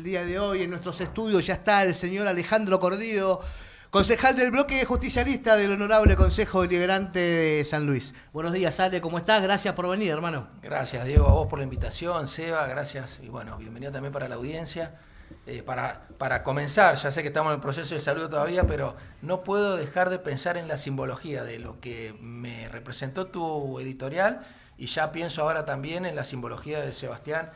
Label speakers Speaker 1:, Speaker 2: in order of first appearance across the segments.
Speaker 1: día de hoy. En nuestros estudios ya está el señor Alejandro Cordido, concejal del bloque justicialista del Honorable Consejo Deliberante de San Luis. Buenos días, Ale, ¿cómo estás? Gracias por venir, hermano.
Speaker 2: Gracias, Diego, a vos por la invitación, Seba, gracias. Y bueno, bienvenido también para la audiencia. Para comenzar, ya sé que estamos en el proceso de saludo todavía, pero no puedo dejar de pensar en la simbología de lo que me representó tu editorial, y ya pienso ahora también en la simbología de Sebastián,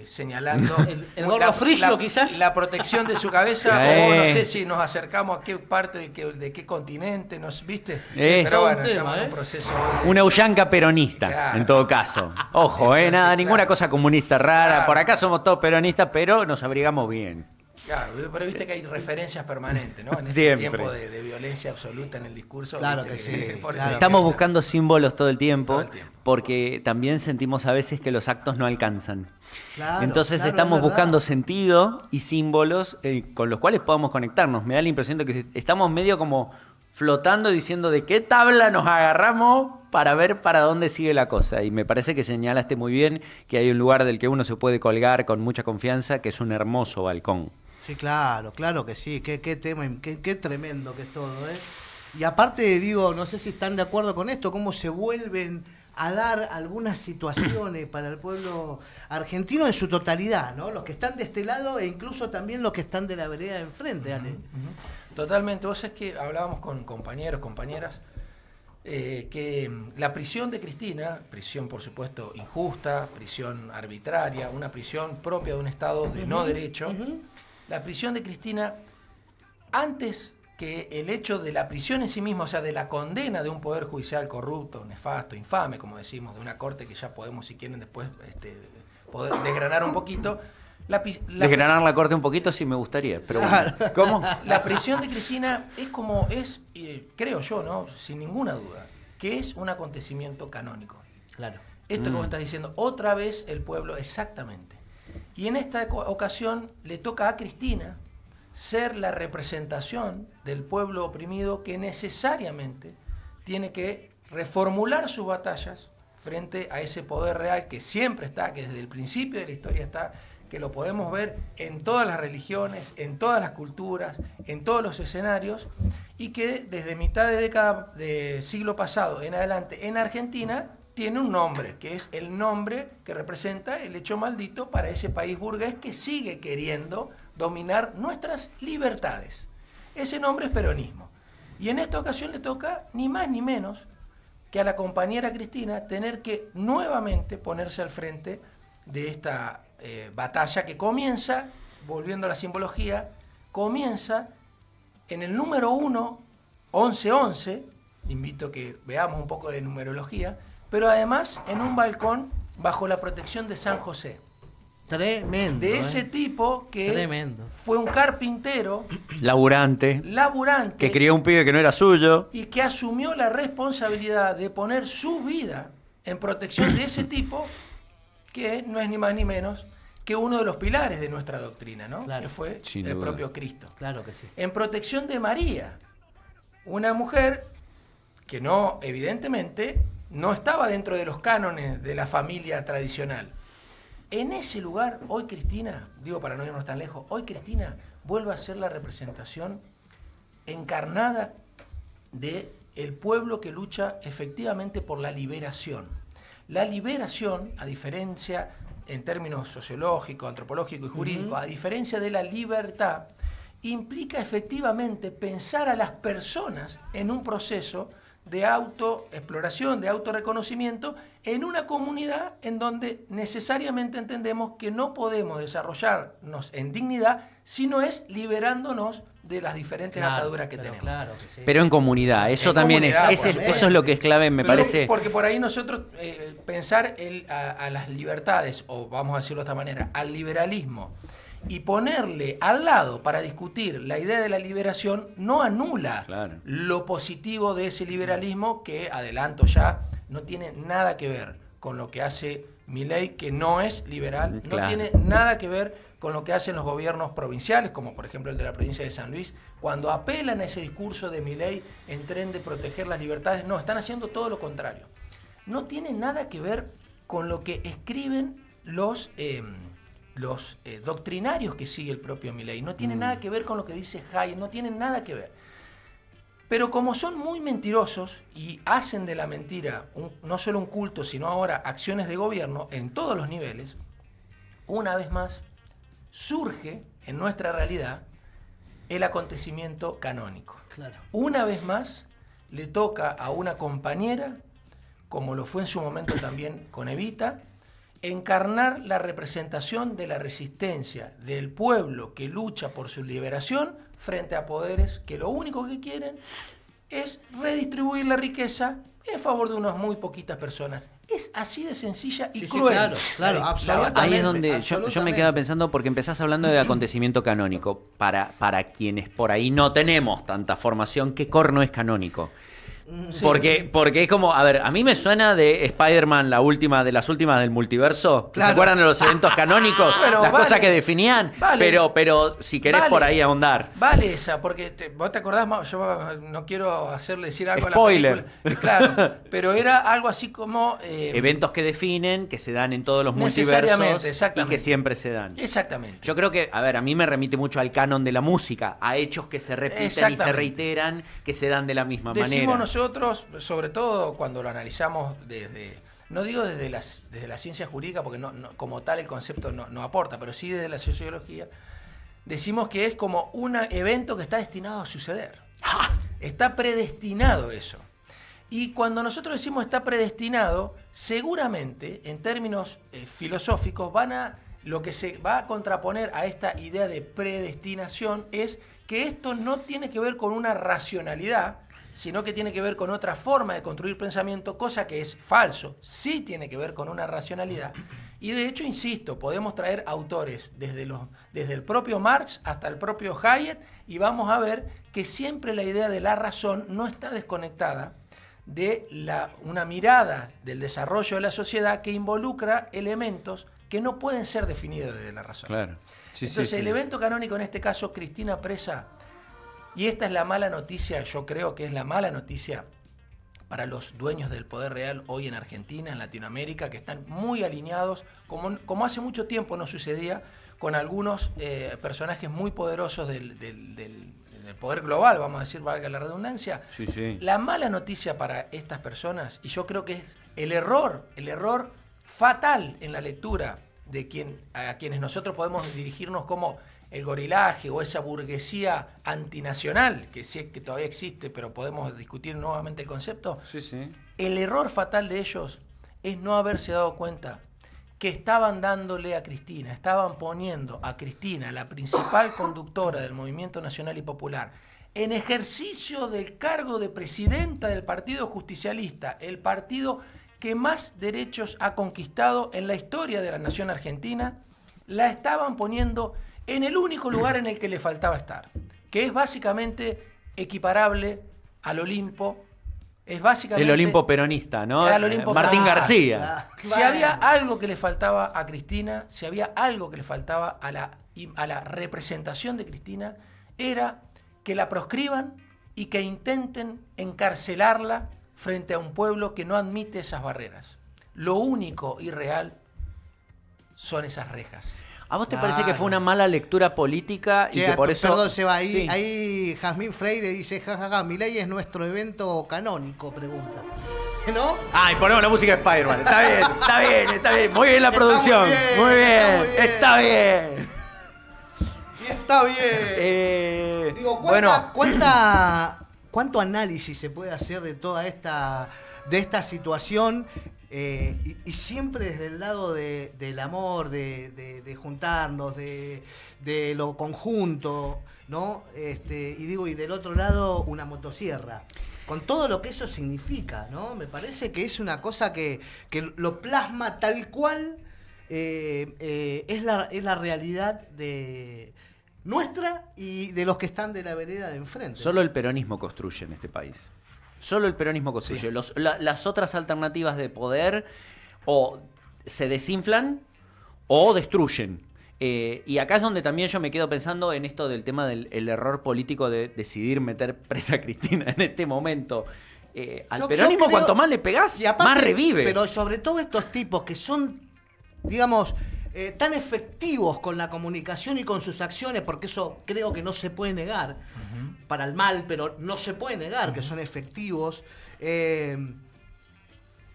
Speaker 2: señalando
Speaker 1: el gorro frigio, quizás.
Speaker 2: La protección de su cabeza, o no sé si nos acercamos a qué parte de qué continente, nos viste. Pero bueno, estamos en un proceso.
Speaker 3: Una Ullanca peronista, claro. En todo caso. Ojo, nada, ninguna cosa comunista rara. Claro. Por acá somos todos peronistas, pero nos abrigamos bien.
Speaker 2: Claro, pero viste que hay referencias permanentes, ¿no? En este
Speaker 3: Siempre.
Speaker 2: Tiempo de violencia absoluta en el discurso.
Speaker 1: Claro que sí.
Speaker 3: Claro. Estamos buscando símbolos todo el tiempo, porque también sentimos a veces que los actos no alcanzan. Claro, entonces estamos buscando sentido y símbolos con los cuales podamos conectarnos. Me da la impresión de que estamos medio como flotando diciendo de qué tabla nos agarramos para ver para dónde sigue la cosa. Y me parece que señalaste muy bien que hay un lugar del que uno se puede colgar con mucha confianza, que es un hermoso balcón.
Speaker 1: Sí, claro que sí. Qué tema, qué tremendo que es todo, ¿eh? Y aparte, digo, no sé si están de acuerdo con esto, cómo se vuelven a dar algunas situaciones para el pueblo argentino en su totalidad, ¿no? Los que están de este lado e incluso también los que están de la vereda de enfrente, Ale.
Speaker 2: Totalmente. Vos sabés que hablábamos con compañeros, compañeras, que la prisión de Cristina, prisión por supuesto injusta, prisión arbitraria, una prisión propia de un Estado de no derecho, la prisión de Cristina, antes que el hecho de la prisión en sí misma, o sea, de la condena de un poder judicial corrupto, nefasto, infame, como decimos, de una corte que ya podemos, si quieren, después poder desgranar un poquito.
Speaker 3: Desgranar la corte un poquito sí me gustaría, pero bueno, ¿cómo?
Speaker 2: La prisión de Cristina es como es, creo yo, ¿no? Sin ninguna duda, que es un acontecimiento canónico.
Speaker 1: Claro.
Speaker 2: Esto que vos estás diciendo, otra vez el pueblo, exactamente. Y en esta ocasión le toca a Cristina ser la representación del pueblo oprimido que necesariamente tiene que reformular sus batallas frente a ese poder real que siempre está, que desde el principio de la historia está, que lo podemos ver en todas las religiones, en todas las culturas, en todos los escenarios, y que desde mitad de década del siglo pasado en adelante en Argentina tiene un nombre, que es el nombre que representa el hecho maldito para ese país burgués que sigue queriendo dominar nuestras libertades. Ese nombre es peronismo. Y en esta ocasión le toca ni más ni menos que a la compañera Cristina tener que nuevamente ponerse al frente de esta batalla que comienza, volviendo a la simbología, comienza en el número 1, 1111, invito a que veamos un poco de numerología, pero además en un balcón bajo la protección de San José.
Speaker 1: Tremendo.
Speaker 2: De ese tipo que fue un carpintero.
Speaker 3: Laburante. Que crió un pibe que no era suyo.
Speaker 2: Y que asumió la responsabilidad de poner su vida en protección de ese tipo, que no es ni más ni menos que uno de los pilares de nuestra doctrina, ¿no? Claro. Que fue el propio Cristo.
Speaker 1: Claro que sí.
Speaker 2: En protección de María, una mujer que no, evidentemente, no estaba dentro de los cánones de la familia tradicional. En ese lugar, hoy Cristina, digo para no irnos tan lejos, hoy Cristina vuelve a ser la representación encarnada del pueblo que lucha efectivamente por la liberación. La liberación, a diferencia, en términos sociológicos, antropológicos y jurídicos, a diferencia de la libertad, implica efectivamente pensar a las personas en un proceso de autoexploración, de autorreconocimiento, en una comunidad en donde necesariamente entendemos que no podemos desarrollarnos en dignidad si no es liberándonos de las diferentes ataduras que tenemos.
Speaker 1: Claro que sí.
Speaker 3: Pero en comunidad, eso también eso es lo que es clave, me parece.
Speaker 2: Porque por ahí nosotros pensar a las libertades, o vamos a decirlo de esta manera, al liberalismo, y ponerle al lado para discutir la idea de la liberación no anula lo positivo de ese liberalismo que, adelanto ya, no tiene nada que ver con lo que hace Milei, que no es liberal, no tiene nada que ver con lo que hacen los gobiernos provinciales, como por ejemplo el de la provincia de San Luis, cuando apelan a ese discurso de Milei en tren de proteger las libertades. No, están haciendo todo lo contrario. No tiene nada que ver con lo que escriben los los doctrinarios que sigue el propio Milei. No tiene nada que ver con lo que dice Hayek, no tienen nada que ver. Pero como son muy mentirosos y hacen de la mentira no solo un culto, sino ahora acciones de gobierno en todos los niveles, una vez más surge en nuestra realidad el acontecimiento canónico.
Speaker 1: Claro.
Speaker 2: Una vez más le toca a una compañera, como lo fue en su momento también con Evita, encarnar la representación de la resistencia del pueblo que lucha por su liberación frente a poderes que lo único que quieren es redistribuir la riqueza en favor de unas muy poquitas personas. Es así de sencilla y cruel.
Speaker 1: Claro, absolutamente.
Speaker 3: Ahí es donde yo me quedaba pensando, porque empezás hablando de acontecimiento canónico. Para quienes por ahí no tenemos tanta formación, ¿qué corno es canónico?
Speaker 2: Sí.
Speaker 3: Porque es como, a ver, a mí me suena de Spider-Man, de las últimas del multiverso.
Speaker 1: Claro.
Speaker 3: ¿Se acuerdan de los eventos canónicos?
Speaker 2: Bueno,
Speaker 3: las cosas que definían.
Speaker 2: Vale.
Speaker 3: Pero si querés por ahí ahondar.
Speaker 2: Vale esa, porque vos te acordás, yo no quiero hacerle decir algo
Speaker 3: Spoiler.
Speaker 2: a la película. Claro, pero era algo así como...
Speaker 3: eventos que definen, que se dan en todos los
Speaker 2: necesariamente,
Speaker 3: multiversos
Speaker 2: exactamente.
Speaker 3: y que siempre se dan.
Speaker 2: Exactamente.
Speaker 3: Yo creo que, a ver, a mí me remite mucho al canon de la música, a hechos que se repiten y se reiteran, que se dan de la misma manera.
Speaker 2: Decimos nosotros, sobre todo cuando lo analizamos no digo desde la ciencia jurídica, porque no, como tal el concepto no aporta, pero sí desde la sociología, decimos que es como un evento que está destinado a suceder. Está predestinado eso. Y cuando nosotros decimos está predestinado, seguramente, en términos filosóficos, lo que se va a contraponer a esta idea de predestinación es que esto no tiene que ver con una racionalidad, sino que tiene que ver con otra forma de construir pensamiento, cosa que es falso. Sí tiene que ver con una racionalidad. Y de hecho, insisto, podemos traer autores desde el propio Marx hasta el propio Hayek y vamos a ver que siempre la idea de la razón no está desconectada de una mirada del desarrollo de la sociedad que involucra elementos que no pueden ser definidos desde la razón.
Speaker 3: Claro.
Speaker 2: Entonces, el evento canónico, en este caso, Cristina presa, y esta es la mala noticia, yo creo que es la mala noticia para los dueños del poder real hoy en Argentina, en Latinoamérica, que están muy alineados, como hace mucho tiempo no sucedía, con algunos personajes muy poderosos del poder global, vamos a decir, valga la redundancia.
Speaker 3: Sí.
Speaker 2: La mala noticia para estas personas, y yo creo que es el error fatal en la lectura a quienes nosotros podemos dirigirnos como el gorilaje o esa burguesía antinacional, que sí que todavía existe, pero podemos discutir nuevamente el concepto.
Speaker 3: Sí.
Speaker 2: El error fatal de ellos es no haberse dado cuenta que estaban dándole a Cristina, estaban poniendo a Cristina, la principal conductora del Movimiento Nacional y Popular, en ejercicio del cargo de presidenta del Partido Justicialista, el partido que más derechos ha conquistado en la historia de la nación argentina, la estaban poniendo en el único lugar en el que le faltaba estar, que es básicamente equiparable al Olimpo. Es básicamente
Speaker 3: el Olimpo peronista, ¿no?
Speaker 2: Al Olimpo
Speaker 3: Martín
Speaker 2: peronista.
Speaker 3: García.
Speaker 2: Si había algo que le faltaba a Cristina, si había algo que le faltaba a la representación de Cristina, era que la proscriban y que intenten encarcelarla frente a un pueblo que no admite esas barreras. Lo único irreal son esas rejas.
Speaker 3: ¿A vos te parece que fue una mala lectura política y que por eso...
Speaker 1: Perdón, Seba, ahí Jazmín Freire dice, jajaja, Milei es nuestro evento canónico, pregunta. ¿No?
Speaker 3: Ay, ponemos la música de Spider-Man. Está bien. Muy bien la producción. Muy bien. Está bien.
Speaker 1: Está bien. Digo, ¿cuánto análisis se puede hacer de toda esta situación? Y siempre desde el lado del amor, de juntarnos, de lo conjunto, ¿no? Y del otro lado, una motosierra. Con todo lo que eso significa, ¿no? Me parece que es una cosa que lo plasma tal cual es la realidad de nuestra y de los que están de la vereda de enfrente.
Speaker 3: Solo el peronismo construye en este país. Solo el peronismo construye. Sí. Las otras alternativas de poder o se desinflan o destruyen. Y acá es donde también yo me quedo pensando en esto del tema del error político de decidir meter presa a Cristina en este momento. Al peronismo, cuanto más le pegás, aparte, más revive.
Speaker 1: Pero sobre todo estos tipos que son, digamos, tan efectivos con la comunicación y con sus acciones, porque eso creo que no se puede negar, para el mal, pero no se puede negar que son efectivos,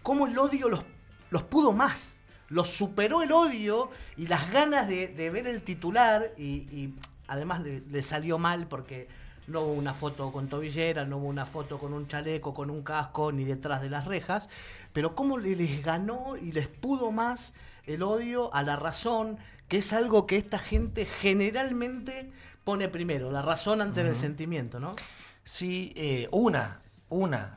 Speaker 1: cómo el odio los pudo más, los superó el odio y las ganas de ver el titular, y además le salió mal porque no hubo una foto con tobillera, no hubo una foto con un chaleco, con un casco, ni detrás de las rejas, pero cómo les ganó y les pudo más el odio a la razón, que es algo que esta gente generalmente pone primero, la razón antes del sentimiento, ¿no?
Speaker 2: Sí, una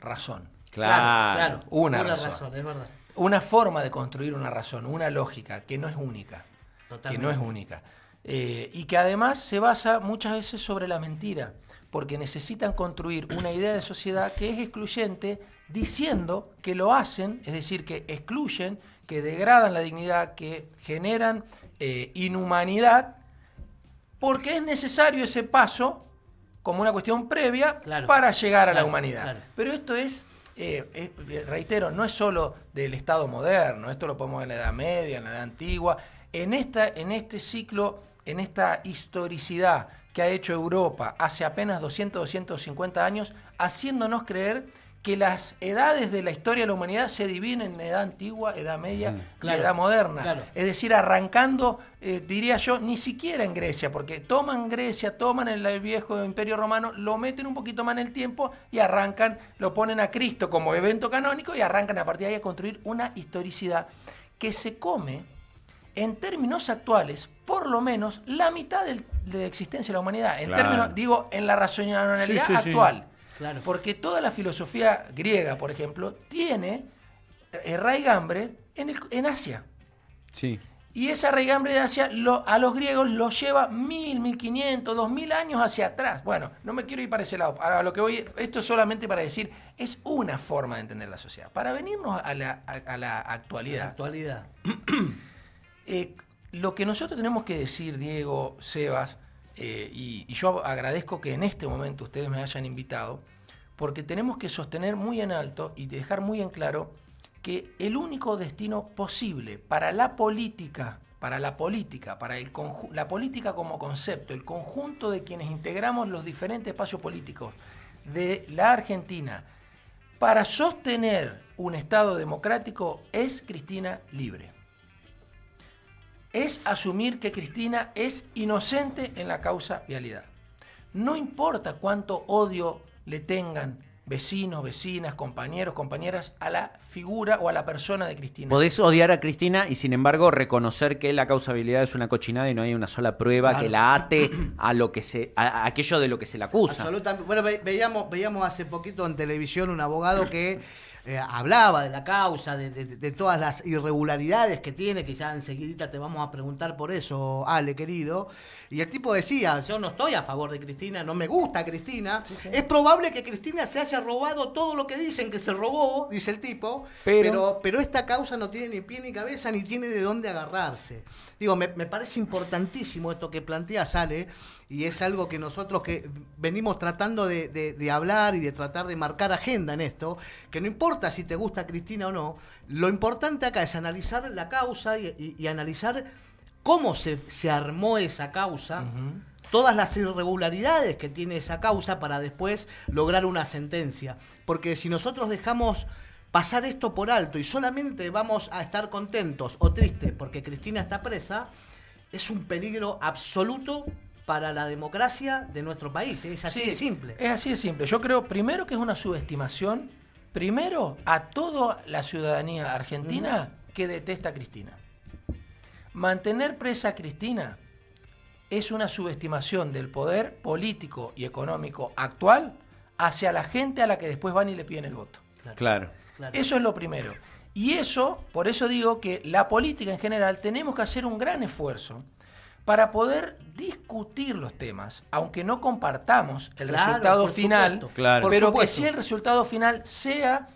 Speaker 2: razón.
Speaker 3: Claro.
Speaker 2: Una razón,
Speaker 1: es verdad.
Speaker 2: Una forma de construir una razón, una lógica, que no es única.
Speaker 1: Totalmente.
Speaker 2: Que no es única. Y que además se basa muchas veces sobre la mentira, porque necesitan construir una idea de sociedad que es excluyente, diciendo que lo hacen, es decir, que excluyen, que degradan la dignidad, que generan inhumanidad, porque es necesario ese paso como una cuestión previa para llegar a la humanidad. Claro. Pero esto es, reitero, no es solo del Estado moderno, esto lo podemos ver en la Edad Media, en la Edad Antigua, en este ciclo, en esta historicidad que ha hecho Europa hace apenas 250 años, haciéndonos creer que las edades de la historia de la humanidad se dividen en edad antigua, edad media y edad moderna. Claro. Es decir, arrancando, diría yo, ni siquiera en Grecia, porque toman Grecia, toman el viejo imperio romano, lo meten un poquito más en el tiempo y arrancan, lo ponen a Cristo como evento canónico y arrancan a partir de ahí a construir una historicidad que se come, en términos actuales, por lo menos la mitad de existencia de la humanidad. En términos, digo, en la racionalidad actual. Sí. Claro. Porque toda la filosofía griega, por ejemplo, tiene raigambre en Asia. Sí. Y esa raigambre de Asia a los griegos los lleva 1000, 1500, 2000 años hacia atrás. Bueno, no me quiero ir para ese lado. Ahora lo que voy, esto es solamente para decir, es una forma de entender la sociedad. Para venirnos a la actualidad. Lo que nosotros tenemos que decir, Diego, Sebas, y yo agradezco que en este momento ustedes me hayan invitado, porque tenemos que sostener muy en alto y dejar muy en claro que el único destino posible para la política, para la política como concepto, el conjunto de quienes integramos los diferentes espacios políticos de la Argentina, para sostener un Estado democrático, es Cristina libre. Es asumir que Cristina es inocente en la causa vialidad. No importa cuánto odio le tengan vecinos, vecinas, compañeros, compañeras a la figura o a la persona de Cristina.
Speaker 3: Podés odiar a Cristina y sin embargo reconocer que la causabilidad es una cochinada y no hay una sola prueba que la ate a aquello de lo que se le acusa.
Speaker 1: Absolutamente. Bueno, veíamos hace poquito en televisión un abogado que hablaba de la causa, de todas las irregularidades que tiene, que ya enseguidita te vamos a preguntar por eso, Ale, querido. Y el tipo decía, yo no estoy a favor de Cristina, no me gusta Cristina. Sí. Es probable que Cristina se haya robado todo lo que dicen que se robó, dice el tipo, pero esta causa no tiene ni pie ni cabeza, ni tiene de dónde agarrarse. Digo, me parece importantísimo esto que planteas, Ale, y es algo que nosotros que venimos tratando de hablar y de tratar de marcar agenda en esto, que no importa si te gusta Cristina o no, lo importante acá es analizar la causa y analizar cómo se armó esa causa, todas las irregularidades que tiene esa causa para después lograr una sentencia. Porque si nosotros dejamos pasar esto por alto y solamente vamos a estar contentos o tristes porque Cristina está presa, es un peligro absoluto para la democracia de nuestro país. Es así de simple.
Speaker 2: Es así de simple. Yo creo, primero, que es una subestimación, primero, a toda la ciudadanía argentina que detesta a Cristina. Mantener presa a Cristina es una subestimación del poder político y económico actual hacia la gente a la que después van y le piden el voto.
Speaker 3: Claro.
Speaker 2: Eso es lo primero. Y eso, por eso digo que la política en general tenemos que hacer un gran esfuerzo para poder discutir los temas, aunque no compartamos el resultado final, pero que sí el resultado final sea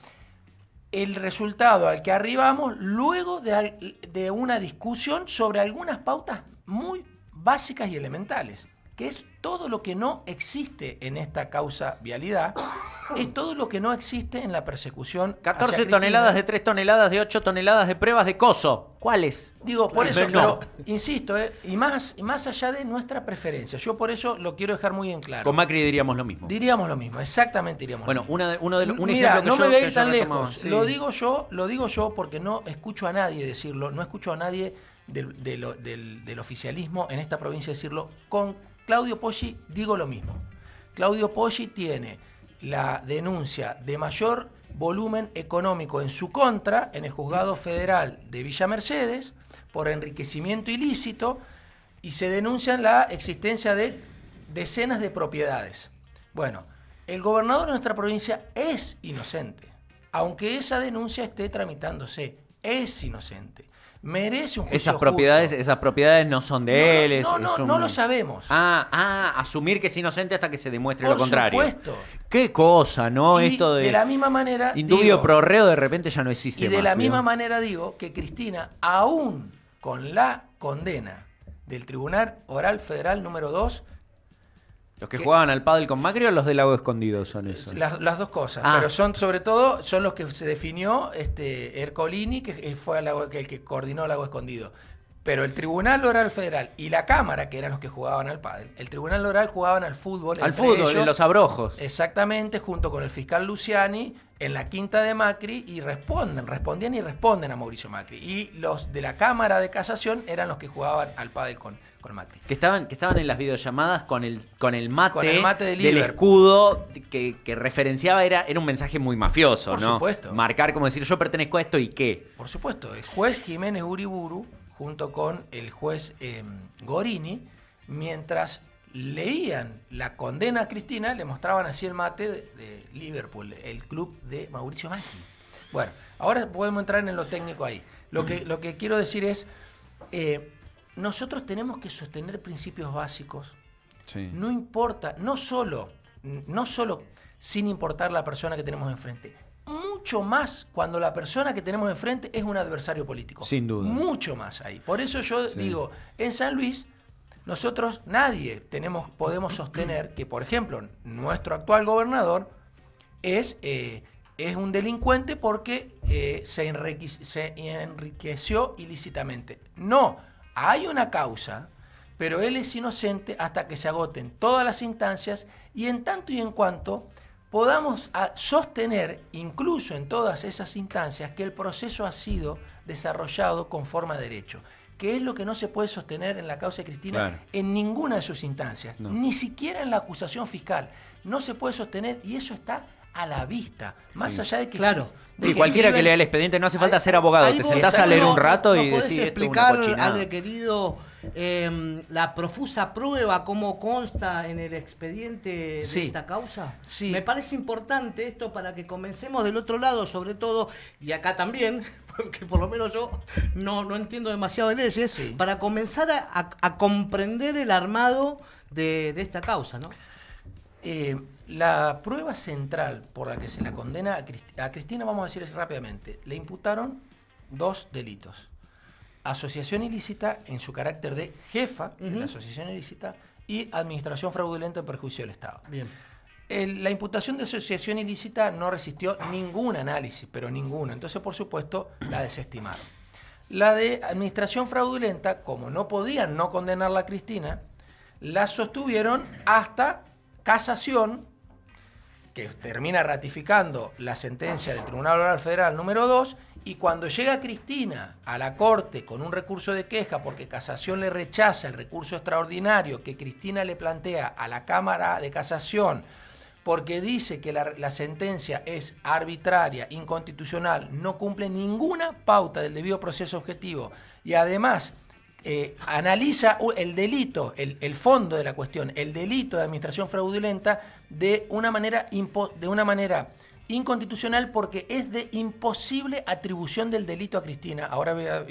Speaker 2: el resultado al que arribamos luego de una discusión sobre algunas pautas muy básicas y elementales, que es todo lo que no existe en esta causa vialidad es todo lo que no existe en la persecución.
Speaker 3: 14 toneladas de 3 toneladas de 8 toneladas de pruebas de coso. ¿Cuáles?
Speaker 2: Digo, por eso, pero insisto, y más allá de nuestra preferencia, yo por eso lo quiero dejar muy en claro.
Speaker 3: Con Macri diríamos lo mismo.
Speaker 2: Diríamos lo mismo, exactamente diríamos lo mismo.
Speaker 3: Un
Speaker 2: Mira,
Speaker 3: ejemplo
Speaker 2: no me voy a ir tan
Speaker 3: retomaba,
Speaker 2: lejos.
Speaker 3: sí.
Speaker 2: Lo digo yo porque no escucho a nadie decirlo, no escucho a nadie del oficialismo en esta provincia decirlo. Con Claudio Poggi digo lo mismo. Claudio Poggi tiene la denuncia de mayor volumen económico en su contra en el Juzgado Federal de Villa Mercedes por enriquecimiento ilícito y se denuncia la existencia de decenas de propiedades. Bueno, el gobernador de nuestra provincia es inocente, aunque esa denuncia esté tramitándose, es inocente. Merece un juicio justo.
Speaker 3: Esas propiedades no son de él.
Speaker 2: No lo sabemos.
Speaker 3: Asumir que es inocente hasta que se demuestre lo contrario.
Speaker 2: Por supuesto.
Speaker 3: Qué cosa, ¿no?
Speaker 2: Y
Speaker 3: esto de
Speaker 2: la misma manera
Speaker 3: indubio pro reo de repente ya no existe.
Speaker 2: Y de la misma manera digo que Cristina, aún con la condena del Tribunal Oral Federal número 2,
Speaker 3: ¿los que jugaban al pádel con Macri o los del Lago Escondido son esos?
Speaker 2: Las dos cosas, pero sobre todo son los que se definió Ercolini, que fue el que coordinó Lago Escondido. Pero el Tribunal Oral Federal y la Cámara, que eran los que jugaban al pádel, el Tribunal Oral jugaban al fútbol.
Speaker 3: Al fútbol, en los abrojos.
Speaker 2: Exactamente, junto con el fiscal Luciani, en la quinta de Macri, y respondían a Mauricio Macri. Y los de la Cámara de Casación eran los que jugaban al pádel con Macri.
Speaker 3: Que estaban en las videollamadas con el mate del escudo que referenciaba, era un mensaje muy mafioso, ¿no? Por supuesto. Marcar como decir, yo pertenezco a esto y qué.
Speaker 2: Por supuesto, el juez Jiménez Uriburu, junto con el juez Gorini, mientras leían la condena a Cristina, le mostraban así el mate de Liverpool, el club de Mauricio Macri. Bueno, ahora podemos entrar en lo técnico ahí. Lo que quiero decir es, nosotros tenemos que sostener principios básicos. Sí. No importa, no solo sin importar la persona que tenemos enfrente, mucho más cuando la persona que tenemos enfrente es un adversario político.
Speaker 3: Sin duda.
Speaker 2: Mucho más ahí. Por eso yo digo, en San Luis, nosotros podemos sostener que, por ejemplo, nuestro actual gobernador es un delincuente porque se enriqueció ilícitamente. No, hay una causa, pero él es inocente hasta que se agoten todas las instancias y en tanto y en cuanto podamos sostener, incluso en todas esas instancias, que el proceso ha sido desarrollado conforme a derecho, que es lo que no se puede sostener en la causa de Cristina en ninguna de sus instancias, ni siquiera en la acusación fiscal. No se puede sostener y eso está a la vista, más allá de que...
Speaker 3: Cualquiera que lea el expediente, no hace falta ser abogado, te sentás a leer un rato y decís...
Speaker 1: ¿Podés explicar, Ale querido, la profusa prueba, cómo consta en el expediente de esta causa?
Speaker 2: Sí.
Speaker 1: Me parece importante esto para que comencemos del otro lado, sobre todo, y acá también, porque por lo menos yo no entiendo demasiado de leyes, para comenzar a comprender el armado de esta causa, ¿no?
Speaker 2: La prueba central por la que se la condena a Cristina, vamos a decir rápidamente, le imputaron 2 delitos. Asociación ilícita en su carácter de jefa de la asociación ilícita y administración fraudulenta en perjuicio del Estado.
Speaker 1: Bien.
Speaker 2: La imputación de asociación ilícita no resistió ningún análisis, pero ninguno. Entonces, por supuesto, la desestimaron. La de administración fraudulenta, como no podían no condenarla a Cristina, la sostuvieron hasta casación, que termina ratificando la sentencia del Tribunal Oral Federal número 2, y cuando llega Cristina a la Corte con un recurso de queja porque casación le rechaza el recurso extraordinario que Cristina le plantea a la Cámara de Casación porque dice que la sentencia es arbitraria, inconstitucional, no cumple ninguna pauta del debido proceso objetivo y además analiza el delito, el fondo de la cuestión, el delito de administración fraudulenta de una manera inconstitucional porque es de imposible atribución del delito a Cristina. Ahora voy a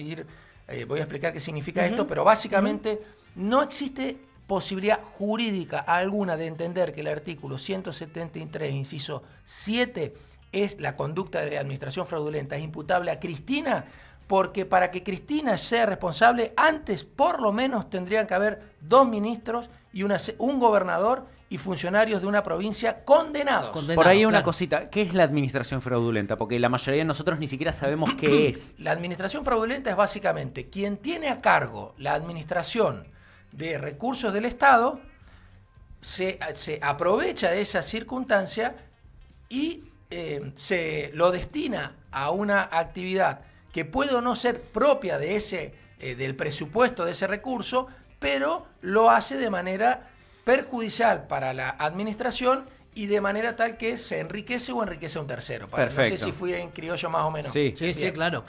Speaker 2: explicar qué significa esto, pero básicamente no existe posibilidad jurídica alguna de entender que el artículo 173, inciso 7, es la conducta de administración fraudulenta, es imputable a Cristina, porque para que Cristina sea responsable, antes por lo menos tendrían que haber 2 ministros y un gobernador y funcionarios de una provincia condenados.
Speaker 3: Por ahí una cosita, ¿qué es la administración fraudulenta? Porque la mayoría de nosotros ni siquiera sabemos qué es.
Speaker 2: La administración fraudulenta es básicamente quien tiene a cargo la administración de recursos del Estado, se aprovecha de esa circunstancia y se lo destina a una actividad que puede o no ser propia de del presupuesto de ese recurso, pero lo hace de manera perjudicial para la administración y de manera tal que se enriquece o enriquece a un tercero. No sé si fui en criollo más o menos.
Speaker 1: Sí, claro.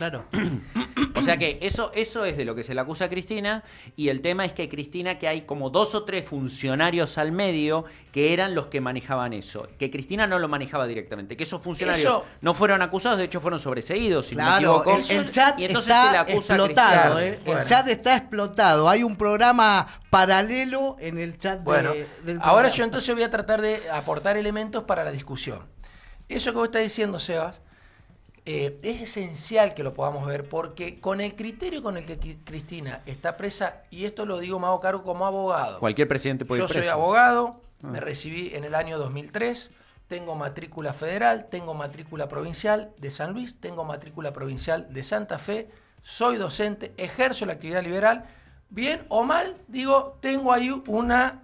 Speaker 3: O sea que eso es de lo que se le acusa a Cristina, y el tema es que Cristina, que hay como 2 o 3 funcionarios al medio que eran los que manejaban eso, que Cristina no lo manejaba directamente, que esos funcionarios no fueron acusados, de hecho fueron sobreseídos, si no me equivoco.
Speaker 1: El chat
Speaker 3: y entonces
Speaker 1: está
Speaker 3: se le acusa
Speaker 1: explotado,
Speaker 3: a Cristina.
Speaker 1: Bueno. El chat está explotado, hay un programa paralelo en el chat del programa.
Speaker 2: Ahora yo entonces voy a tratar de aportar elementos para la discusión. Eso que vos estás diciendo, Sebas, es esencial que lo podamos ver, porque con el criterio con el que Cristina está presa, y esto lo digo, me hago cargo como abogado.
Speaker 3: Cualquier presidente puede ir preso.
Speaker 2: Yo soy abogado, me recibí en el año 2003, tengo matrícula federal, tengo matrícula provincial de San Luis, tengo matrícula provincial de Santa Fe, soy docente, ejerzo la actividad liberal. Bien o mal, digo, tengo ahí una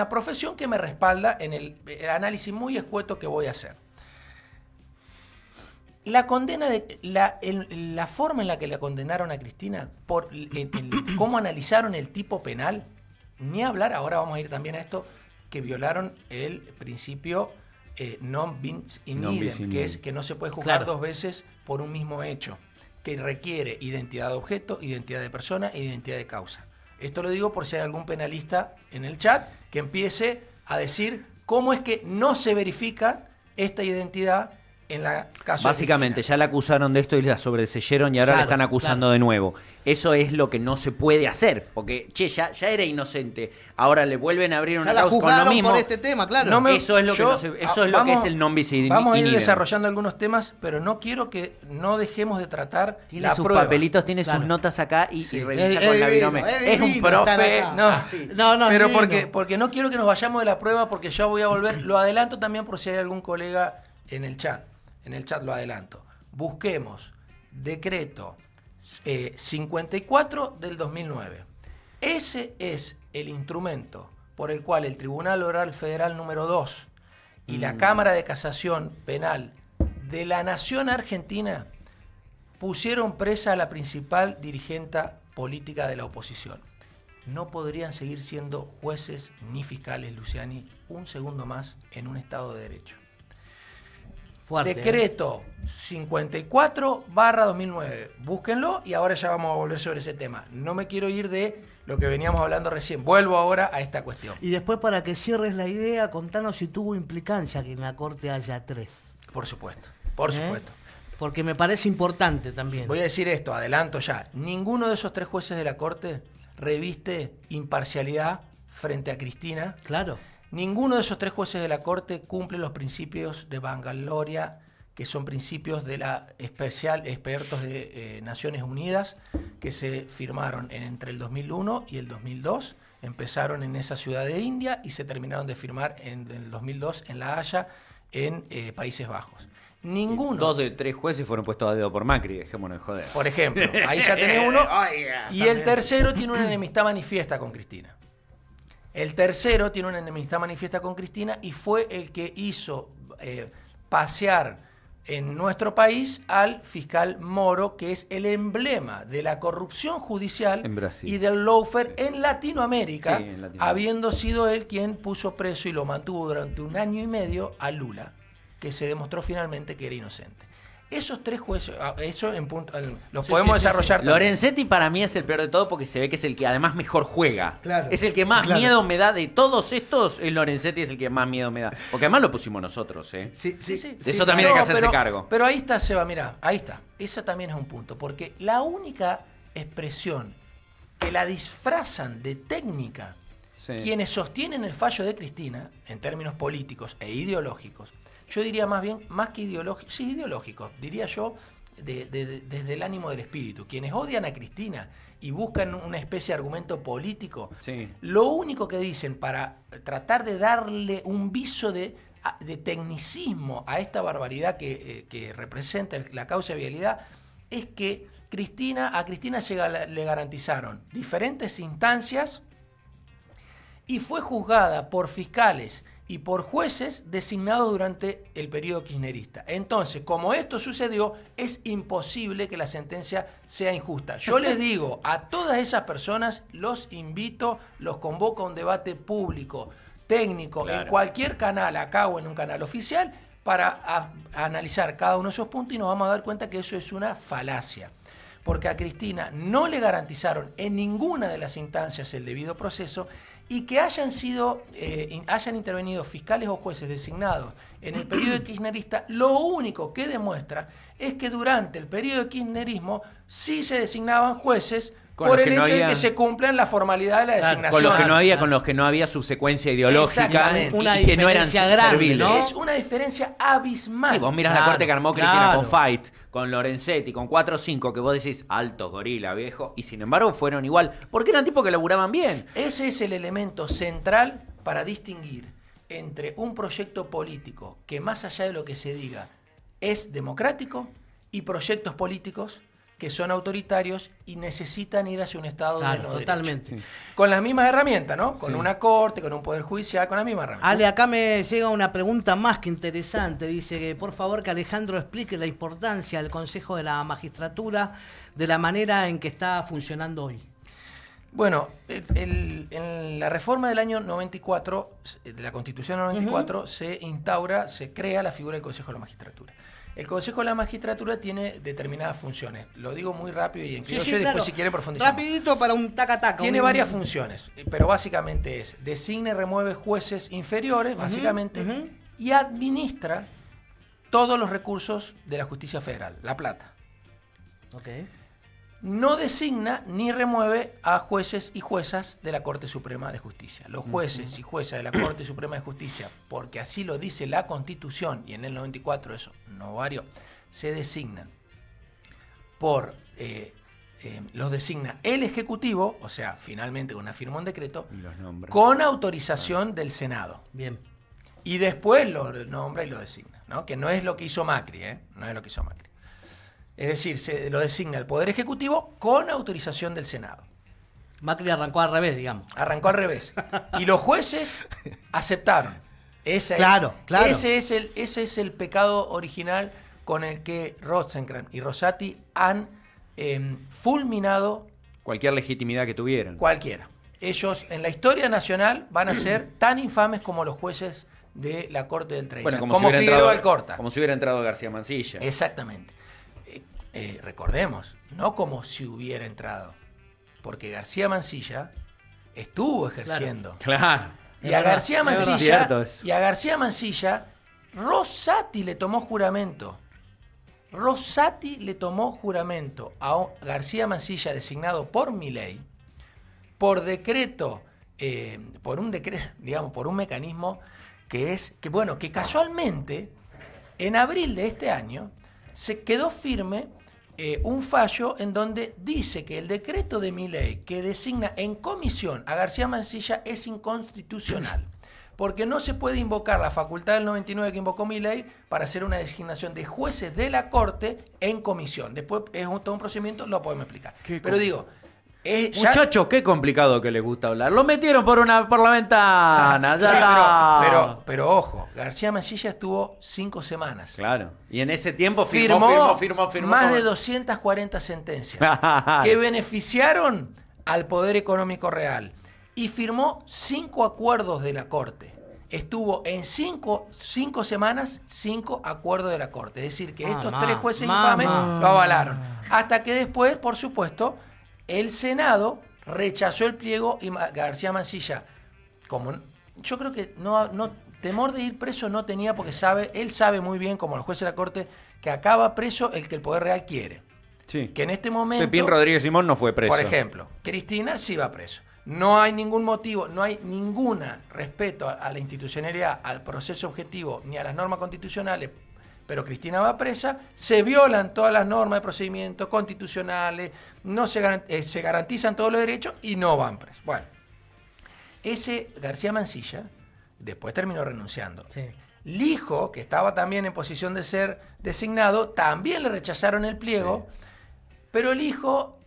Speaker 2: profesión que me respalda en el análisis muy escueto que voy a hacer. La condena la forma en la que la condenaron a Cristina, por cómo analizaron el tipo penal, ni hablar, ahora vamos a ir también a esto, que violaron el principio non bis in idem, que es que no se puede juzgar 2 veces por un mismo hecho, que requiere identidad de objeto, identidad de persona e identidad de causa. Esto lo digo por si hay algún penalista en el chat que empiece a decir cómo es que no se verifica esta identidad en la caso.
Speaker 3: Básicamente, ya la acusaron de esto y la sobreseyeron y ahora la están acusando de nuevo. Eso es lo que no se puede hacer, porque, ya era inocente, ahora le vuelven a abrir una causa con lo mismo.
Speaker 1: Por este tema, claro.
Speaker 3: Eso es lo que es el non bis in idem.
Speaker 2: Vamos a ir desarrollando algunos temas, pero no quiero que no dejemos de tratar
Speaker 3: tiene
Speaker 2: la
Speaker 3: sus
Speaker 2: prueba.
Speaker 3: papelitos, tiene sus notas acá y revisa con la virome. Es un profe.
Speaker 2: Pero porque no quiero que nos vayamos de la prueba, porque ya voy a volver. Lo adelanto también por si hay algún colega en el chat. En el chat lo adelanto. Busquemos decreto 54 del 2009. Ese es el instrumento por el cual el Tribunal Oral Federal número 2 y la Cámara de Casación Penal de la Nación Argentina pusieron presa a la principal dirigente política de la oposición. No podrían seguir siendo jueces ni fiscales, Luciani, un segundo más en un Estado de Derecho. Fuerte, Decreto 54/2009. Búsquenlo y ahora ya vamos a volver sobre ese tema. No me quiero ir de lo que veníamos hablando recién. Vuelvo ahora a esta cuestión.
Speaker 1: Y después, para que cierres la idea, contanos si tuvo implicancia que en la Corte haya 3.
Speaker 2: Por supuesto, por supuesto.
Speaker 1: Porque me parece importante también.
Speaker 2: Voy a decir esto, adelanto ya. Ninguno de esos 3 jueces de la Corte reviste imparcialidad frente a Cristina.
Speaker 1: Claro.
Speaker 2: Ninguno de esos 3 jueces de la Corte cumple los principios de Vanguardia, que son principios de la expertos de Naciones Unidas, que se firmaron entre el 2001 y el 2002. Empezaron en esa ciudad de India y se terminaron de firmar en el 2002 en La Haya, en Países Bajos. Ninguno.
Speaker 3: 2 de 3 jueces fueron puestos a dedo por Macri, dejémonos de joder.
Speaker 2: Por ejemplo, ahí ya tenés uno. Y el tercero tiene una enemistad manifiesta con Cristina. El tercero tiene una enemistad manifiesta con Cristina y fue el que hizo pasear en nuestro país al fiscal Moro, que es el emblema de la corrupción judicial y del lawfare en Latinoamérica, habiendo sido él quien puso preso y lo mantuvo durante 1 año y medio a Lula, que se demostró finalmente que era inocente. Esos 3 jueces, eso en punto, los podemos desarrollar también.
Speaker 3: Lorenzetti para mí es el peor de todo porque se ve que es el que además mejor juega.
Speaker 1: Claro,
Speaker 3: es el que más miedo me da de todos estos. El Lorenzetti es el que más miedo me da. Porque además lo pusimos nosotros, ¿eh?
Speaker 2: Sí.
Speaker 3: De eso también hay que hacerse cargo.
Speaker 2: Pero ahí está, Seba, mirá, ahí está. Eso también es un punto. Porque la única expresión que la disfrazan de técnica, quienes sostienen el fallo de Cristina, en términos políticos e ideológicos, yo diría más bien, más que ideológicos, sí, ideológicos, diría yo, desde el ánimo del espíritu. Quienes odian a Cristina y buscan una especie de argumento político, lo único que dicen para tratar de darle un viso de tecnicismo a esta barbaridad que representa la causa de vialidad es que a Cristina le garantizaron diferentes instancias y fue juzgada por fiscales y por jueces designados durante el periodo kirchnerista. Entonces, como esto sucedió, es imposible que la sentencia sea injusta. Yo les digo, a todas esas personas los invito, los convoco a un debate público, técnico, en cualquier canal, acá o en un canal oficial, para analizar cada uno de esos puntos y nos vamos a dar cuenta que eso es una falacia. Porque a Cristina no le garantizaron en ninguna de las instancias el debido proceso y que hayan intervenido fiscales o jueces designados en el periodo kirchnerista, lo único que demuestra es que durante el periodo de kirchnerismo sí se designaban jueces por el hecho de que se cumplan la formalidad de la designación.
Speaker 3: Con los que no había subsecuencia ideológica y que no eran
Speaker 1: grande, ¿no?
Speaker 2: Es una diferencia abismal.
Speaker 3: Sí, vos mirás la corte que armó Cristina con Fight, con Lorenzetti, con 4 o 5, que vos decís, altos gorila, viejo, y sin embargo fueron igual, porque eran tipos que laburaban bien.
Speaker 2: Ese es el elemento central para distinguir entre un proyecto político que más allá de lo que se diga es democrático y proyectos políticos que son autoritarios y necesitan ir hacia un Estado de no
Speaker 1: totalmente.
Speaker 2: derecho. Con las mismas herramientas, ¿no? Con una corte, con un poder judicial, con las mismas herramientas.
Speaker 1: Ale, acá me llega una pregunta más que interesante. Dice que por favor que Alejandro explique la importancia del Consejo de la Magistratura de la manera en que está funcionando hoy.
Speaker 2: Bueno, en la reforma del año 94, de la Constitución del 94, se crea la figura del Consejo de la Magistratura. El Consejo de la Magistratura tiene determinadas funciones. Lo digo muy rápido y en criollo, después si quiere profundizar.
Speaker 1: Rapidito para un taca-taca.
Speaker 2: Tiene varias funciones, pero básicamente es designa y remueve jueces inferiores, básicamente, y administra todos los recursos de la justicia federal, la plata. No designa ni remueve a jueces y juezas de la Corte Suprema de Justicia. Los jueces y juezas de la Corte Suprema de Justicia, porque así lo dice la Constitución, y en el 94 eso no varió, se designan los designa el Ejecutivo, o sea, finalmente una firma un decreto, con autorización del Senado.
Speaker 1: Bien.
Speaker 2: Y después lo nombra y lo designa, ¿no? Que no es lo que hizo Macri, no es lo que hizo Macri. Es decir, se lo designa el Poder Ejecutivo con autorización del Senado.
Speaker 1: Macri arrancó al revés, digamos.
Speaker 2: Arrancó al revés. Y los jueces aceptaron. Ese es el pecado original con el que Rosenkrantz y Rosati han fulminado
Speaker 3: cualquier legitimidad que tuvieran.
Speaker 2: Cualquiera. Ellos en la historia nacional van a ser tan infames como los jueces de la Corte del 30.
Speaker 3: Bueno,
Speaker 2: como Figueroa Alcorta.
Speaker 3: Como si hubiera entrado García Mansilla.
Speaker 2: Exactamente. Recordemos, no como si hubiera entrado, porque García Mansilla estuvo ejerciendo.
Speaker 3: Claro.
Speaker 2: Y a García Mansilla, Rosati le tomó juramento. Rosati le tomó juramento a García Mansilla designado por Milei, por decreto, por un mecanismo que casualmente en abril de este año se quedó firme un fallo en donde dice que el decreto de Milei que designa en comisión a García Mansilla es inconstitucional, porque no se puede invocar la facultad del 99 que invocó Milei para hacer una designación de jueces de la Corte en comisión. Después es todo un procedimiento, lo podemos explicar. Pero digo...
Speaker 3: Muchachos, qué complicado que les gusta hablar. Lo metieron por la ventana.
Speaker 2: Pero ojo, García Mansilla estuvo 5 semanas.
Speaker 3: Claro. Y en ese tiempo firmó
Speaker 2: más de 240 sentencias que beneficiaron al poder económico real. Y firmó 5 acuerdos de la Corte. Estuvo en 5 semanas 5 acuerdos de la Corte. Es decir, que estos 3 jueces infames lo avalaron. Hasta que después, por supuesto, el Senado rechazó el pliego y García Mansilla, yo creo que no temor de ir preso no tenía, porque él sabe muy bien, como los jueces de la Corte, que acaba preso el que el Poder Real quiere.
Speaker 3: Sí.
Speaker 2: Que en este momento...
Speaker 3: Pepín Rodríguez Simón no fue preso.
Speaker 2: Por ejemplo, Cristina sí va preso. No hay ningún motivo, no hay ningún respeto a la institucionalidad, al proceso objetivo, ni a las normas constitucionales Pero Cristina va presa, se violan todas las normas de procedimiento constitucionales, no se garantizan todos los derechos y no van presos. Bueno, ese García Mansilla después terminó renunciando.
Speaker 1: Sí.
Speaker 2: Lijo, que estaba también en posición de ser designado, también le rechazaron el pliego, pero Lijo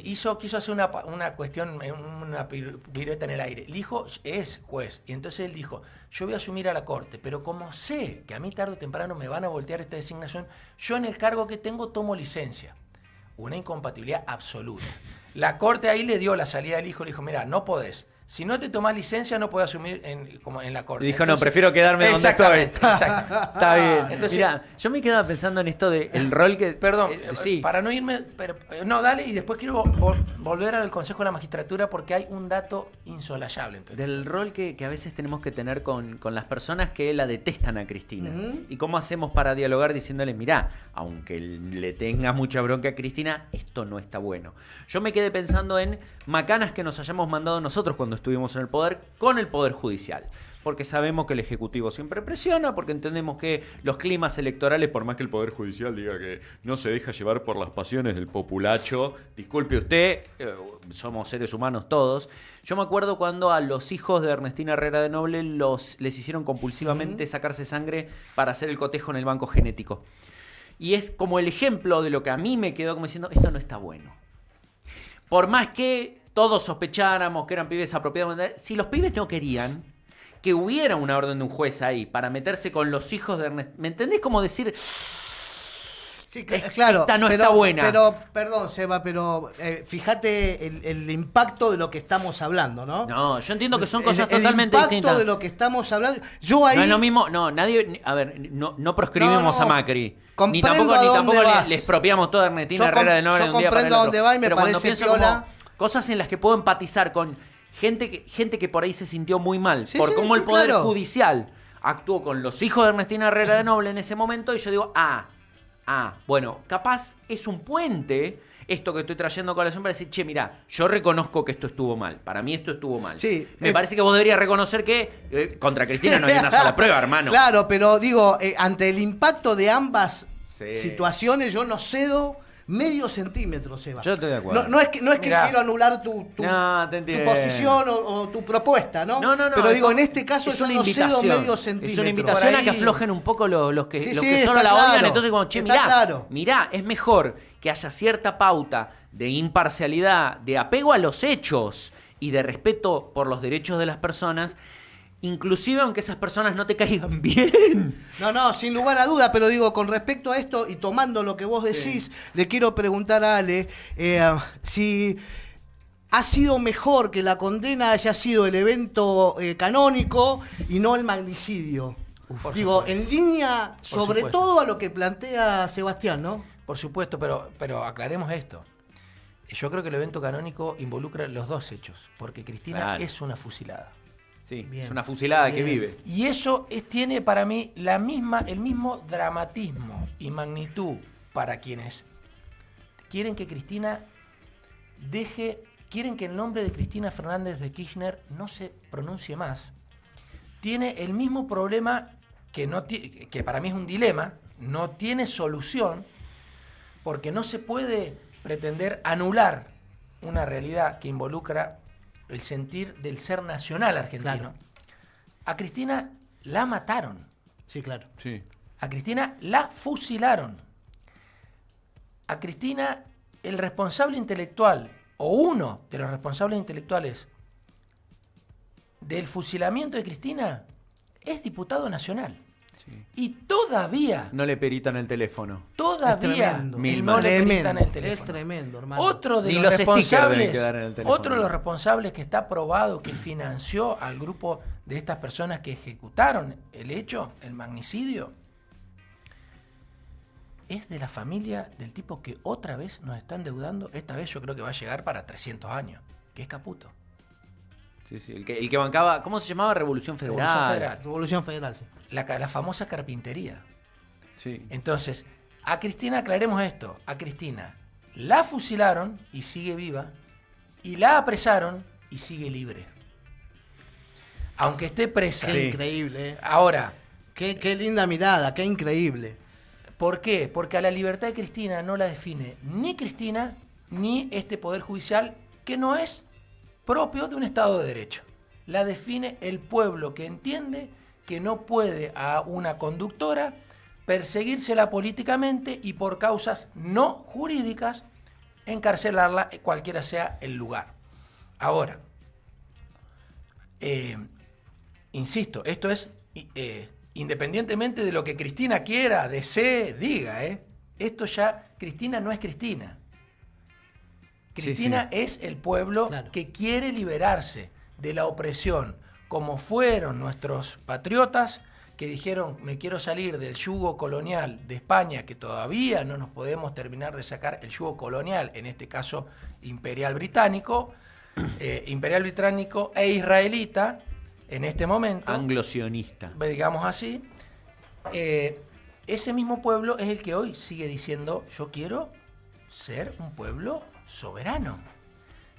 Speaker 2: quiso hacer una cuestión, una pirueta en el aire. Lijo es juez, y entonces él dijo, yo voy a asumir a la corte, pero como sé que a mí tarde o temprano me van a voltear esta designación, yo en el cargo que tengo tomo licencia. Una incompatibilidad absoluta. La corte ahí le dio la salida al Lijo, le dijo, mira, no podés. Si no te tomás licencia, no podés asumir como en la corte.
Speaker 3: Dijo, entonces, no, prefiero quedarme donde estoy.
Speaker 2: Exactamente.
Speaker 3: Está bien. Entonces, mirá, yo me quedaba pensando en esto del rol que...
Speaker 2: Perdón, para no irme... no, dale, y después quiero volver al Consejo de la Magistratura porque hay un dato insolayable.
Speaker 3: Del rol que a veces tenemos que tener con las personas que la detestan a Cristina. Y cómo hacemos para dialogar diciéndole, mirá, aunque le tenga mucha bronca a Cristina, esto no está bueno. Yo me quedé pensando en macanas que nos hayamos mandado nosotros cuando estuvimos en el poder con el Poder Judicial. Porque sabemos que el Ejecutivo siempre presiona, porque entendemos que los climas electorales, por más que el Poder Judicial diga que no se deja llevar por las pasiones del populacho, disculpe usted, somos seres humanos todos. Yo me acuerdo cuando a los hijos de Ernestina Herrera de Noble les hicieron compulsivamente sacarse sangre para hacer el cotejo en el banco genético. Y es como el ejemplo de lo que a mí me quedó como diciendo, esto no está bueno. Por más que todos sospecháramos que eran pibes apropiados, si los pibes no querían que hubiera una orden de un juez ahí para meterse con los hijos de Ernesto, ¿me entendés? Como decir,
Speaker 1: sí, claro,
Speaker 3: esta no está buena.
Speaker 1: Pero, perdón, Seba, pero fíjate el impacto de lo que estamos hablando, ¿no?
Speaker 3: No, yo entiendo que son cosas totalmente distintas. El impacto
Speaker 1: de lo que estamos hablando, yo ahí...
Speaker 3: No es lo mismo, no, nadie, a ver, no proscribimos a Macri. Ni tampoco le expropiamos toda Ernestina Herrera de Noble de un día para el otro.
Speaker 1: Yo comprendo a dónde va y me parece piola.
Speaker 3: Cosas en las que puedo empatizar con gente que por ahí se sintió muy mal por cómo el Poder Judicial actuó con los hijos de Ernestina Herrera de Noble en ese momento, y yo digo, bueno, capaz es un puente esto que estoy trayendo a colación para decir, che, mirá, yo reconozco que esto estuvo mal, para mí esto estuvo mal. Sí, me parece que vos deberías reconocer que contra Cristina no hay una sola prueba, hermano.
Speaker 1: Claro, pero digo, ante el impacto de ambas situaciones, yo no cedo medio centímetro, Seba.
Speaker 3: Yo estoy de acuerdo.
Speaker 1: No es que quiero anular tu posición o tu propuesta, ¿no? No, pero digo, en este caso yo no cedo medio centímetro.
Speaker 3: Es una invitación a que aflojen un poco los que solo la odian. Entonces, como, che, mirá, es mejor que haya cierta pauta de imparcialidad, de apego a los hechos y de respeto por los derechos de las personas, inclusive aunque esas personas no te caigan bien.
Speaker 1: No, sin lugar a duda, pero digo, con respecto a esto y tomando lo que vos decís, le quiero preguntar a Ale si ha sido mejor que la condena haya sido el evento canónico y no el magnicidio. Digo, en línea sobre todo a lo que plantea Sebastián, ¿no?
Speaker 2: Por supuesto, pero aclaremos esto. Yo creo que el evento canónico involucra los dos hechos, porque Cristina es una fusilada.
Speaker 3: Sí, bien, es una fusilada que vive.
Speaker 2: Y eso tiene para mí el mismo dramatismo y magnitud para quienes quieren que Cristina quieren que el nombre de Cristina Fernández de Kirchner no se pronuncie más. Tiene el mismo problema que para mí es un dilema, no tiene solución, porque no se puede pretender anular una realidad que involucra el sentir del ser nacional argentino. Claro. A Cristina la mataron.
Speaker 1: Sí, claro.
Speaker 3: Sí.
Speaker 2: A Cristina la fusilaron. A Cristina, el responsable intelectual, o uno de los responsables intelectuales del fusilamiento de Cristina, es diputado nacional. Sí. Y todavía...
Speaker 3: No le peritan el teléfono.
Speaker 2: Todavía no le peritan el teléfono.
Speaker 1: Es tremendo, hermano.
Speaker 2: Otro de los responsables que está probado que financió al grupo de estas personas que ejecutaron el hecho, el magnicidio, es de la familia del tipo que otra vez nos está endeudando. Esta vez yo creo que va a llegar para 300 años, que es Caputo.
Speaker 3: Sí, el que bancaba, ¿cómo se llamaba? Revolución Federal.
Speaker 1: Revolución Federal, sí.
Speaker 2: La famosa carpintería.
Speaker 3: Sí.
Speaker 2: Entonces, a Cristina, aclaremos esto, a Cristina la fusilaron y sigue viva, y la apresaron y sigue libre. Aunque esté presa.
Speaker 1: Qué increíble.
Speaker 2: Ahora.
Speaker 1: Qué linda mirada, qué increíble.
Speaker 2: ¿Por qué? Porque a la libertad de Cristina no la define ni Cristina ni este Poder Judicial, que no es propio de un Estado de Derecho. La define el pueblo, que entiende que no puede a una conductora perseguírsela políticamente y por causas no jurídicas encarcelarla cualquiera sea el lugar. Ahora, insisto, esto es independientemente de lo que Cristina quiera, desee, diga, esto ya, Cristina no es Cristina. Cristina es el pueblo que quiere liberarse de la opresión, como fueron nuestros patriotas que dijeron: me quiero salir del yugo colonial de España, que todavía no nos podemos terminar de sacar el yugo colonial, en este caso imperial británico e israelita, en este momento.
Speaker 3: Anglo-sionista.
Speaker 2: Digamos así. Ese mismo pueblo es el que hoy sigue diciendo: yo quiero ser un pueblo soberano.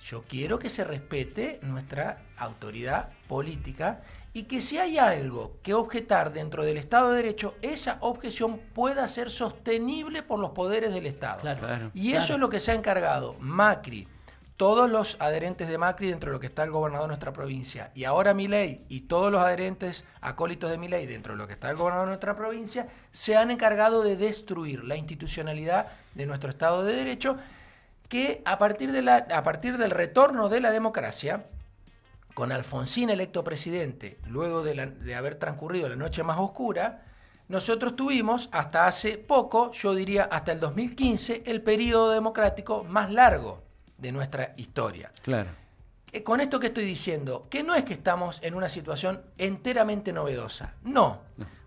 Speaker 2: Yo quiero que se respete nuestra autoridad política y que si hay algo que objetar dentro del Estado de Derecho, esa objeción pueda ser sostenible por los poderes del Estado.
Speaker 3: Claro,
Speaker 2: y eso es lo que se ha encargado Macri, todos los adherentes de Macri dentro de lo que está el gobernador de nuestra provincia, y ahora Milei y todos los adherentes acólitos de Milei dentro de lo que está el gobernador de nuestra provincia, se han encargado de destruir la institucionalidad de nuestro Estado de Derecho, que a partir del retorno de la democracia, con Alfonsín electo presidente, luego de haber transcurrido la noche más oscura, nosotros tuvimos hasta hace poco, yo diría hasta el 2015, el periodo democrático más largo de nuestra historia.
Speaker 3: Claro.
Speaker 2: Con esto que estoy diciendo, que no es que estamos en una situación enteramente novedosa, no,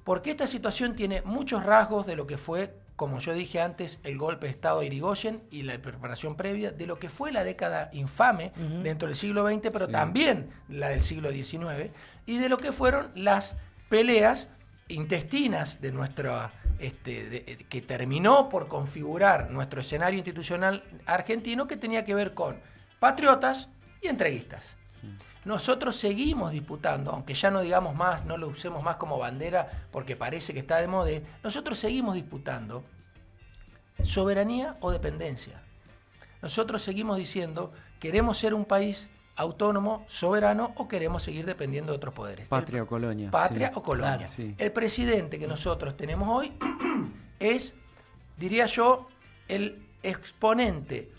Speaker 2: porque esta situación tiene muchos rasgos de lo que fue, como yo dije antes, el golpe de Estado de Irigoyen y la preparación previa de lo que fue la década infame dentro del siglo XX, pero también la del siglo XIX, y de lo que fueron las peleas intestinas de nuestra, que terminó por configurar nuestro escenario institucional argentino, que tenía que ver con patriotas y entreguistas. Nosotros seguimos disputando, aunque ya no digamos más, no lo usemos más como bandera porque parece que está de moda, nosotros seguimos disputando soberanía o dependencia. Nosotros seguimos diciendo: queremos ser un país autónomo, soberano, o queremos seguir dependiendo de otros poderes.
Speaker 3: Patria o colonia.
Speaker 2: Patria o colonia.
Speaker 3: Claro,
Speaker 2: el presidente que nosotros tenemos hoy es, diría yo, el exponente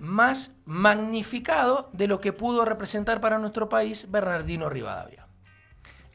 Speaker 2: más magnificado de lo que pudo representar para nuestro país Bernardino Rivadavia.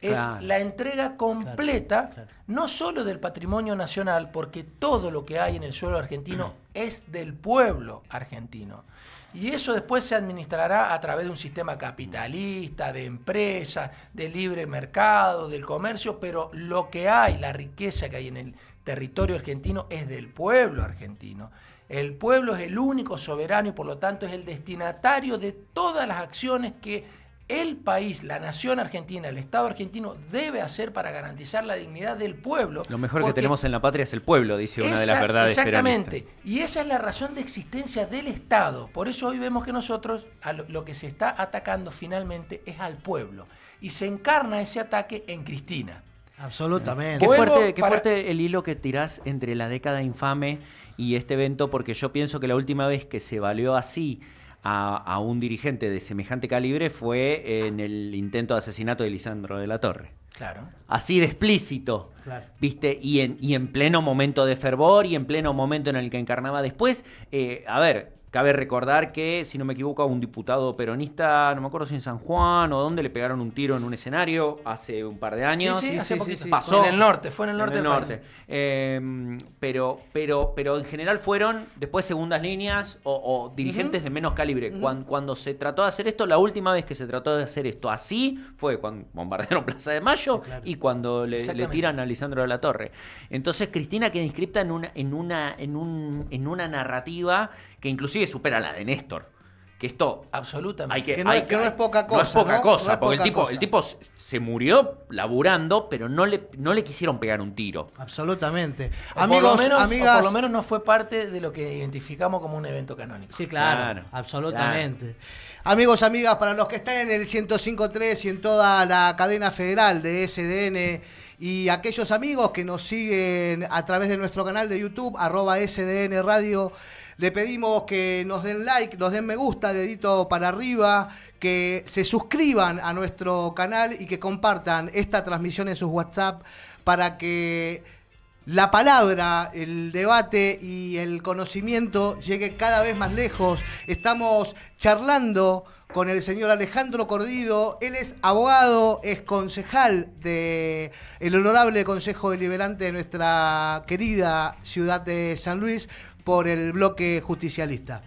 Speaker 2: Es la entrega completa, no solo del patrimonio nacional, porque todo lo que hay en el suelo argentino es del pueblo argentino. Y eso después se administrará a través de un sistema capitalista, de empresas, de libre mercado, del comercio, pero lo que hay, la riqueza que hay en el territorio argentino es del pueblo argentino. El pueblo es el único soberano y por lo tanto es el destinatario de todas las acciones que el país, la nación argentina, el Estado argentino debe hacer para garantizar la dignidad del pueblo.
Speaker 3: Lo mejor que tenemos en la patria es el pueblo, dice una de las verdades
Speaker 2: exactamente,
Speaker 3: peronistas.
Speaker 2: Y esa es la razón de existencia del Estado. Por eso hoy vemos que nosotros, lo que se está atacando finalmente es al pueblo. Y se encarna ese ataque en Cristina.
Speaker 1: Absolutamente.
Speaker 3: Qué fuerte el hilo que tirás entre la década infame y este evento, porque yo pienso que la última vez que se valió así a un dirigente de semejante calibre fue en el intento de asesinato de Lisandro de la Torre.
Speaker 2: Claro.
Speaker 3: Así de explícito, ¿viste? Y en pleno momento de fervor y en pleno momento en el que encarnaba después. Cabe recordar que, si no me equivoco, a un diputado peronista, no me acuerdo si en San Juan o dónde, le pegaron un tiro en un escenario hace un par de años.
Speaker 2: Hace poquito.
Speaker 3: Pasó.
Speaker 2: Fue en el norte.
Speaker 3: Pero en general fueron después segundas líneas o dirigentes de menos calibre. Cuando se trató de hacer esto, la última vez que se trató de hacer esto así fue cuando bombardearon Plaza de Mayo y cuando le tiran a Lisandro de la Torre. Entonces Cristina queda inscripta en una narrativa que inclusive supera la de Néstor. Que esto...
Speaker 2: Absolutamente.
Speaker 1: Que no es poca cosa.
Speaker 3: No es poca cosa, porque el tipo se murió laburando, pero no le quisieron pegar un tiro.
Speaker 1: Absolutamente.
Speaker 2: Amigos, por lo menos no fue parte de lo que identificamos como un evento canónico.
Speaker 1: Sí, claro. Absolutamente. Claro. Amigos, amigas, para los que están en el 105.3 y en toda la cadena federal de SDN y aquellos amigos que nos siguen a través de nuestro canal de YouTube, @SDN Radio, le pedimos que nos den like, nos den me gusta, dedito para arriba, que se suscriban a nuestro canal y que compartan esta transmisión en sus WhatsApp para que la palabra, el debate y el conocimiento llegue cada vez más lejos. Estamos charlando con el señor Alejandro Cordido. Él es abogado, es concejal del Honorable Consejo Deliberante de nuestra querida ciudad de San Luis por el bloque justicialista.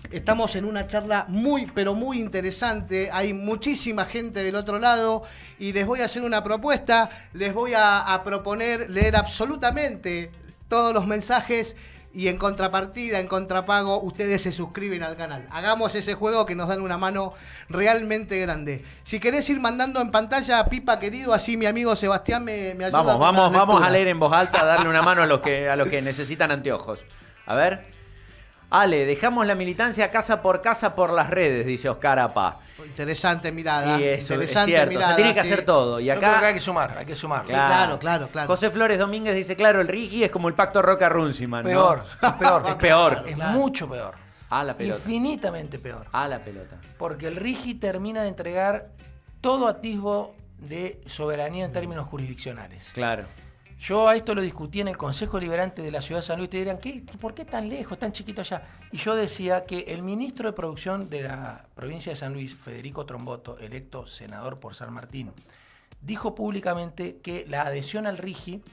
Speaker 1: Estamos en una charla muy, pero muy interesante. Hay muchísima gente del otro lado y les voy a hacer una propuesta. Les voy a proponer leer absolutamente todos los mensajes y en contrapartida, en contrapago, ustedes se suscriben al canal. Hagamos ese juego que nos dan una mano realmente grande. Si querés ir mandando en pantalla, Pipa querido, así mi amigo Sebastián me ayuda.
Speaker 3: Vamos a leer en voz alta, a darle una mano a los que necesitan anteojos. A ver. Ale, dejamos la militancia casa por las redes, dice Oscar Apa.
Speaker 1: Interesante mirada.
Speaker 3: Y eso,
Speaker 1: interesante
Speaker 3: es cierto.
Speaker 1: mirada,
Speaker 3: Se tiene que hacer todo. Y acá,
Speaker 2: yo creo que hay que sumar,
Speaker 3: Claro.
Speaker 1: Claro.
Speaker 3: José Flores Domínguez dice, claro, el RIGI es como el pacto Roca-Runciman, ¿no?
Speaker 2: Peor.
Speaker 3: Es peor.
Speaker 2: Es mucho peor.
Speaker 3: A la pelota.
Speaker 2: Infinitamente peor.
Speaker 3: A la pelota.
Speaker 2: Porque el RIGI termina de entregar todo atisbo de soberanía en términos jurisdiccionales.
Speaker 3: Claro.
Speaker 2: Yo a esto lo discutí en el Consejo Deliberante de la Ciudad de San Luis. Te dirán, ¿por qué tan lejos, tan chiquito allá? Y yo decía que el ministro de Producción de la provincia de San Luis, Federico Tromboto, electo senador por San Martín, dijo públicamente que la adhesión al RIGI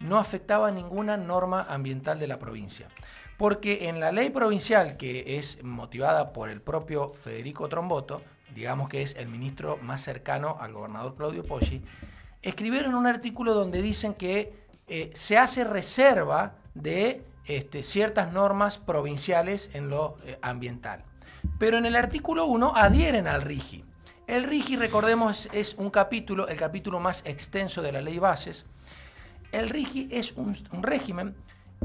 Speaker 2: no afectaba ninguna norma ambiental de la provincia. Porque en la ley provincial, que es motivada por el propio Federico Tromboto, digamos que es el ministro más cercano al gobernador Claudio Poggi, escribieron un artículo donde dicen que se hace reserva de ciertas normas provinciales en lo ambiental. Pero en el artículo 1 adhieren al RIGI. El RIGI, recordemos, es un capítulo, el capítulo más extenso de la ley bases. El RIGI es un régimen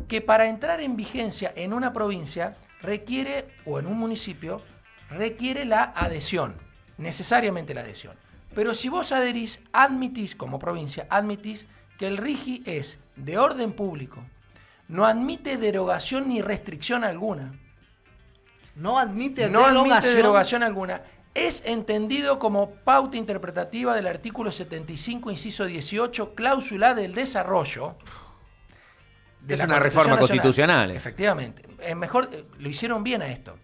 Speaker 2: que para entrar en vigencia en una provincia requiere, o en un municipio, requiere la adhesión, necesariamente la adhesión. Pero si vos adherís, admitís, como provincia, admitís que el RIGI es de orden público, no admite derogación ni restricción alguna.
Speaker 1: No admite
Speaker 2: derogación alguna. Es entendido como pauta interpretativa del artículo 75, inciso 18, cláusula del desarrollo.
Speaker 3: Es una reforma constitucional.
Speaker 2: Efectivamente. Lo hicieron bien a esto.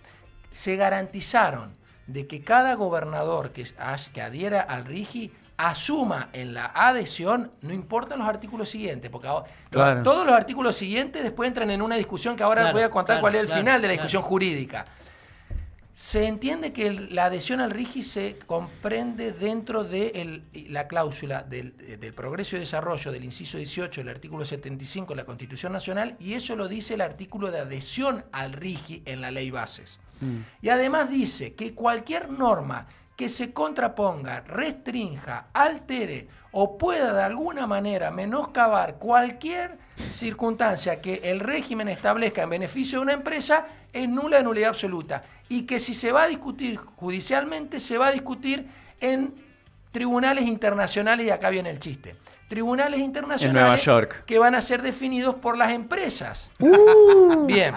Speaker 2: Se garantizaron de que cada gobernador que adhiera al RIGI asuma en la adhesión, no importan los artículos siguientes, porque ahora, todos los artículos siguientes después entran en una discusión que ahora voy a contar cuál es el final de la discusión jurídica. Se entiende que la adhesión al RIGI se comprende dentro de la cláusula del progreso y desarrollo del inciso 18 del artículo 75 de la Constitución Nacional, y eso lo dice el artículo de adhesión al RIGI en la ley bases. Y además dice que cualquier norma que se contraponga, restrinja, altere o pueda de alguna manera menoscabar cualquier circunstancia que el régimen establezca en beneficio de una empresa es nula de nulidad absoluta. Y que si se va a discutir judicialmente, se va a discutir en tribunales internacionales, y acá viene el chiste. Tribunales internacionales
Speaker 3: en Nueva York,
Speaker 2: que van a ser definidos por las empresas. Bien.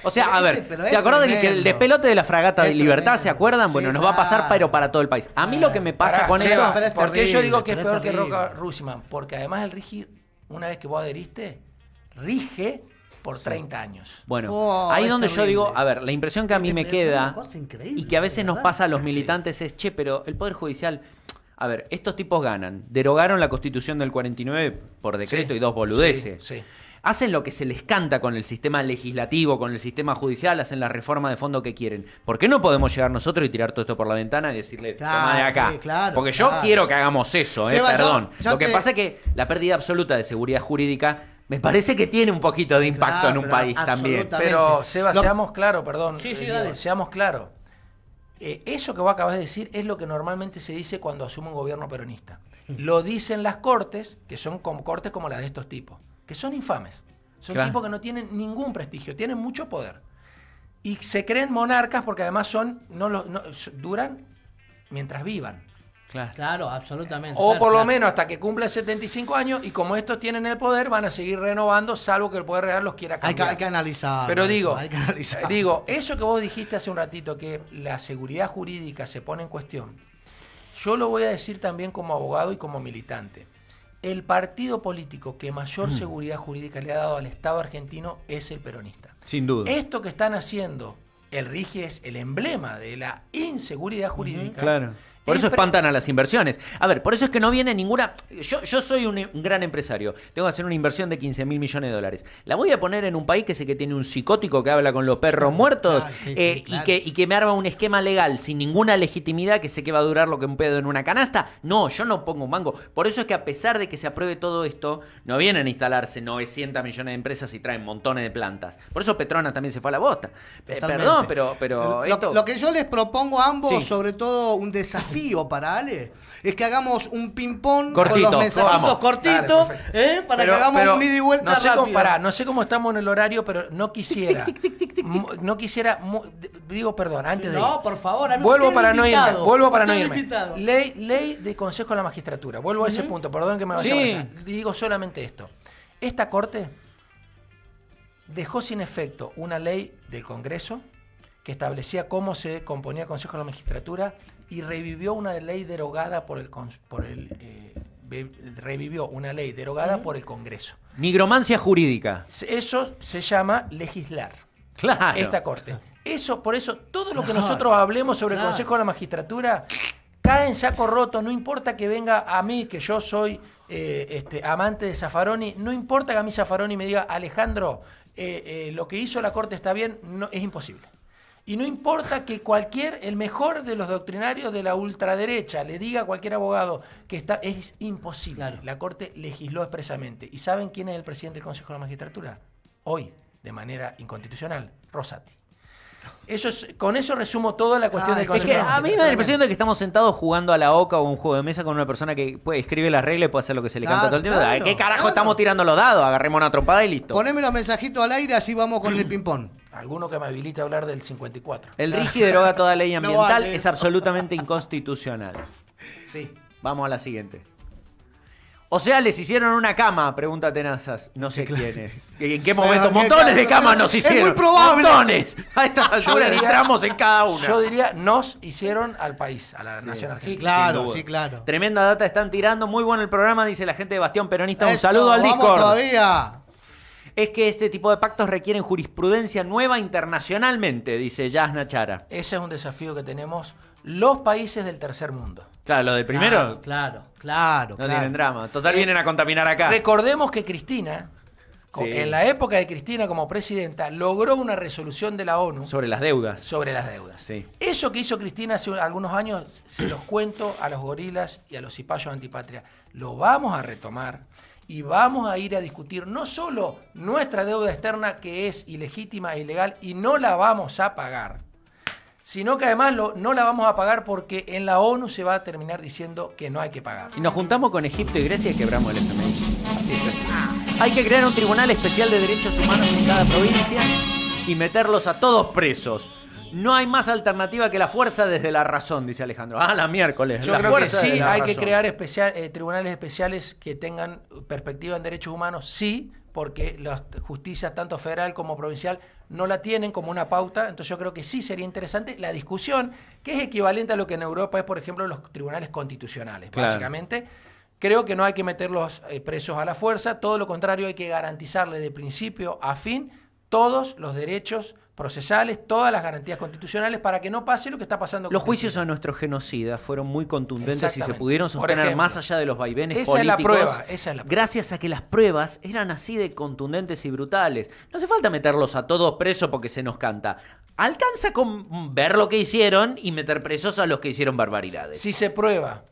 Speaker 3: O sea, a ver, ¿te acuerdas del despelote de la fragata de Libertad? ¿Se acuerdan? Bueno, nos va a pasar, pero para todo el país. A mí lo que me pasa con eso...
Speaker 2: ¿Por qué yo digo que es peor que Roca-Runciman? Porque además el RIGI, una vez que vos adheriste, rige por 30 años.
Speaker 3: Bueno, ahí donde yo digo, a ver, la impresión que a mí me queda, y que a veces nos pasa a los militantes es, che, pero el Poder Judicial... A ver, estos tipos ganan. Derogaron la Constitución del 49 por decreto y dos boludeces.
Speaker 2: Sí.
Speaker 3: Hacen lo que se les canta con el sistema legislativo, con el sistema judicial, hacen la reforma de fondo que quieren. ¿Por qué no podemos llegar nosotros y tirar todo esto por la ventana y decirle, toma de acá?
Speaker 1: Sí, claro,
Speaker 3: porque yo quiero que hagamos eso, perdón.
Speaker 1: Yo
Speaker 3: lo que pasa es que la pérdida absoluta de seguridad jurídica me parece que tiene un poquito de impacto en un país también.
Speaker 2: Pero, Seba, seamos claros, perdón.
Speaker 1: Dale.
Speaker 2: Seamos claros. Eso que vos acabas de decir es lo que normalmente se dice cuando asume un gobierno peronista. Lo dicen las cortes, que son cortes como las de estos tipos, que son infames. Son tipos que no tienen ningún prestigio, tienen mucho poder. Y se creen monarcas porque además duran mientras vivan.
Speaker 1: Claro, absolutamente.
Speaker 2: O por lo menos hasta que cumplan 75 años, y como estos tienen el poder, van a seguir renovando, salvo que el poder real los quiera cambiar.
Speaker 1: Hay que analizar.
Speaker 2: Pero digo, eso que vos dijiste hace un ratito, que la seguridad jurídica se pone en cuestión, yo lo voy a decir también como abogado y como militante. El partido político que mayor seguridad jurídica le ha dado al Estado argentino es el peronista.
Speaker 3: Sin duda.
Speaker 2: Esto que están haciendo, el RIGI es el emblema de la inseguridad jurídica.
Speaker 3: Claro. Por eso espantan a las inversiones. A ver, por eso es que no viene ninguna... Yo soy un gran empresario. Tengo que hacer una inversión de 15.000 millones de dólares. La voy a poner en un país que sé que tiene un psicótico que habla con los perros muertos y que me arma un esquema legal sin ninguna legitimidad que sé que va a durar lo que un pedo en una canasta. No, yo no pongo un mango. Por eso es que a pesar de que se apruebe todo esto, no vienen a instalarse 900 millones de empresas y traen montones de plantas. Por eso Petronas también se fue a la bosta. Perdón, pero
Speaker 1: lo que yo les propongo a ambos, sobre todo un desafío para Ale, es que hagamos un ping-pong con los mensajitos cortitos, para que hagamos un ida y vuelta rápido.
Speaker 2: No sé cómo estamos en el horario, pero no quisiera, antes de ir.
Speaker 1: No, por favor,
Speaker 2: vuelvo para no irme. Ley de Consejo de la Magistratura. Vuelvo a ese punto, perdón que me vaya a pasar. Digo solamente esto. Esta Corte dejó sin efecto una ley del Congreso que establecía cómo se componía el Consejo de la Magistratura y revivió una ley derogada por el Congreso.
Speaker 3: Nigromancia jurídica.
Speaker 2: Eso se llama legislar.
Speaker 3: Claro.
Speaker 2: Esta Corte. Por eso, todo lo que nosotros hablemos sobre el Consejo de la Magistratura cae en saco roto. No importa que venga a mí, que yo soy amante de Zaffaroni, no importa que a mí Zaffaroni me diga, Alejandro, lo que hizo la Corte está bien, no, es imposible. Y no importa que el mejor de los doctrinarios de la ultraderecha le diga a cualquier abogado que es imposible. Claro. La Corte legisló expresamente. ¿Y saben quién es el presidente del Consejo de la Magistratura? Hoy, de manera inconstitucional, Rosati. Con eso resumo toda la cuestión del Consejo de la Magistratura.
Speaker 3: A mí me da la impresión de que estamos sentados jugando a la oca o un juego de mesa con una persona que escribe las reglas y puede hacer lo que se le canta todo el tiempo. ¿Qué carajo estamos tirando los dados? Agarremos una trompada y listo.
Speaker 1: Poneme los mensajitos al aire, así vamos con el ping-pong.
Speaker 2: Alguno que me habilite a hablar del 54.
Speaker 3: El RIGI deroga toda ley ambiental, es absolutamente inconstitucional.
Speaker 2: Sí.
Speaker 3: Vamos a la siguiente. O sea, les hicieron una cama, pregunta Tenazas. No sé quiénes. ¿En qué momento? Montones de camas nos hicieron.
Speaker 1: Es muy probable.
Speaker 3: Montones. A estas alturas entramos en cada una.
Speaker 2: Yo diría, nos hicieron al país, a la nación argentina.
Speaker 1: Sí, claro.
Speaker 3: Tremenda data están tirando. Muy bueno el programa, dice la gente de Bastión Peronista. Un saludo al Discord.
Speaker 1: Todavía.
Speaker 3: Es que este tipo de pactos requieren jurisprudencia nueva internacionalmente, dice Yasna Chara.
Speaker 2: Ese es un desafío que tenemos los países del tercer mundo.
Speaker 3: Claro, lo del primero.
Speaker 1: Claro.
Speaker 3: No tienen drama. Total, vienen a contaminar acá.
Speaker 2: Recordemos que Cristina, en la época de Cristina como presidenta, logró una resolución de la ONU.
Speaker 3: Sobre las deudas.
Speaker 2: Sí. Eso que hizo Cristina hace algunos años, se los cuento a los gorilas y a los cipayos antipatria. Lo vamos a retomar. Y vamos a ir a discutir no solo nuestra deuda externa, que es ilegítima e ilegal, y no la vamos a pagar, sino que además no la vamos a pagar porque en la ONU se va a terminar diciendo que no hay que pagar.
Speaker 3: Y nos juntamos con Egipto y Grecia y quebramos el FMI. Así es. Hay que crear un tribunal especial de derechos humanos en cada provincia y meterlos a todos presos. No hay más alternativa que la fuerza desde la razón, dice Alejandro. La miércoles.
Speaker 2: Yo creo que sí, hay que crear tribunales especiales que tengan perspectiva en derechos humanos, sí, porque las justicias, tanto federal como provincial, no la tienen como una pauta. Entonces yo creo que sí sería interesante la discusión, que es equivalente a lo que en Europa es, por ejemplo, los tribunales constitucionales. Claro. Básicamente, creo que no hay que meterlos presos a la fuerza, todo lo contrario, hay que garantizarle de principio a fin todos los derechos procesales, todas las garantías constitucionales para que no pase lo que está pasando con
Speaker 3: los juicios a nuestros genocidas fueron muy contundentes y se pudieron sostener más allá de los vaivenes políticos.
Speaker 2: Esa es la prueba.
Speaker 3: Gracias a que las pruebas eran así de contundentes y brutales. No hace falta meterlos a todos presos porque se nos canta. Alcanza con ver lo que hicieron y meter presos a los que hicieron barbaridades.
Speaker 2: Si se prueba.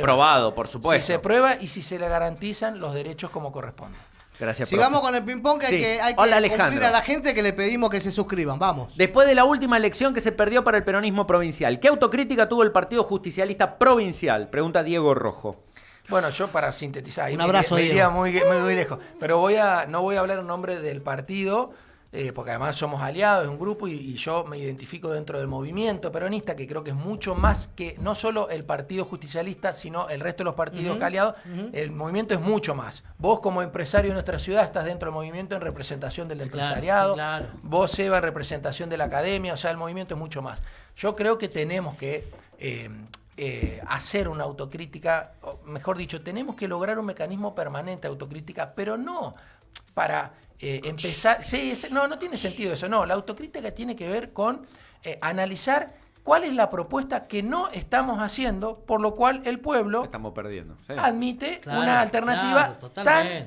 Speaker 3: Probado, por supuesto.
Speaker 2: Si se prueba y si se le garantizan los derechos como corresponde.
Speaker 3: Gracias,
Speaker 1: sigamos con el ping-pong, que hay que cumplir a la gente que le pedimos que se suscriban. Vamos.
Speaker 3: Después de la última elección que se perdió para el peronismo provincial, ¿qué autocrítica tuvo el Partido Justicialista Provincial? Pregunta Diego Rojo.
Speaker 2: Bueno, yo para sintetizar,
Speaker 1: un abrazo,
Speaker 2: me iría muy lejos, pero no voy a hablar en nombre del partido, porque además somos aliados, es un grupo, y yo me identifico dentro del movimiento peronista, que creo que es mucho más que no solo el partido justicialista, sino el resto de los partidos aliados. El movimiento es mucho más. Vos, como empresario de nuestra ciudad, estás dentro del movimiento en representación del empresariado. Claro. Vos, Eva, en representación de la academia. O sea, el movimiento es mucho más. Yo creo que tenemos que hacer una autocrítica, o mejor dicho, tenemos que lograr un mecanismo permanente de autocrítica, pero no para empezar... Sí, no tiene sentido eso, no. La autocrítica tiene que ver con analizar cuál es la propuesta que no estamos haciendo, por lo cual el pueblo
Speaker 3: estamos perdiendo,
Speaker 2: admite una alternativa tan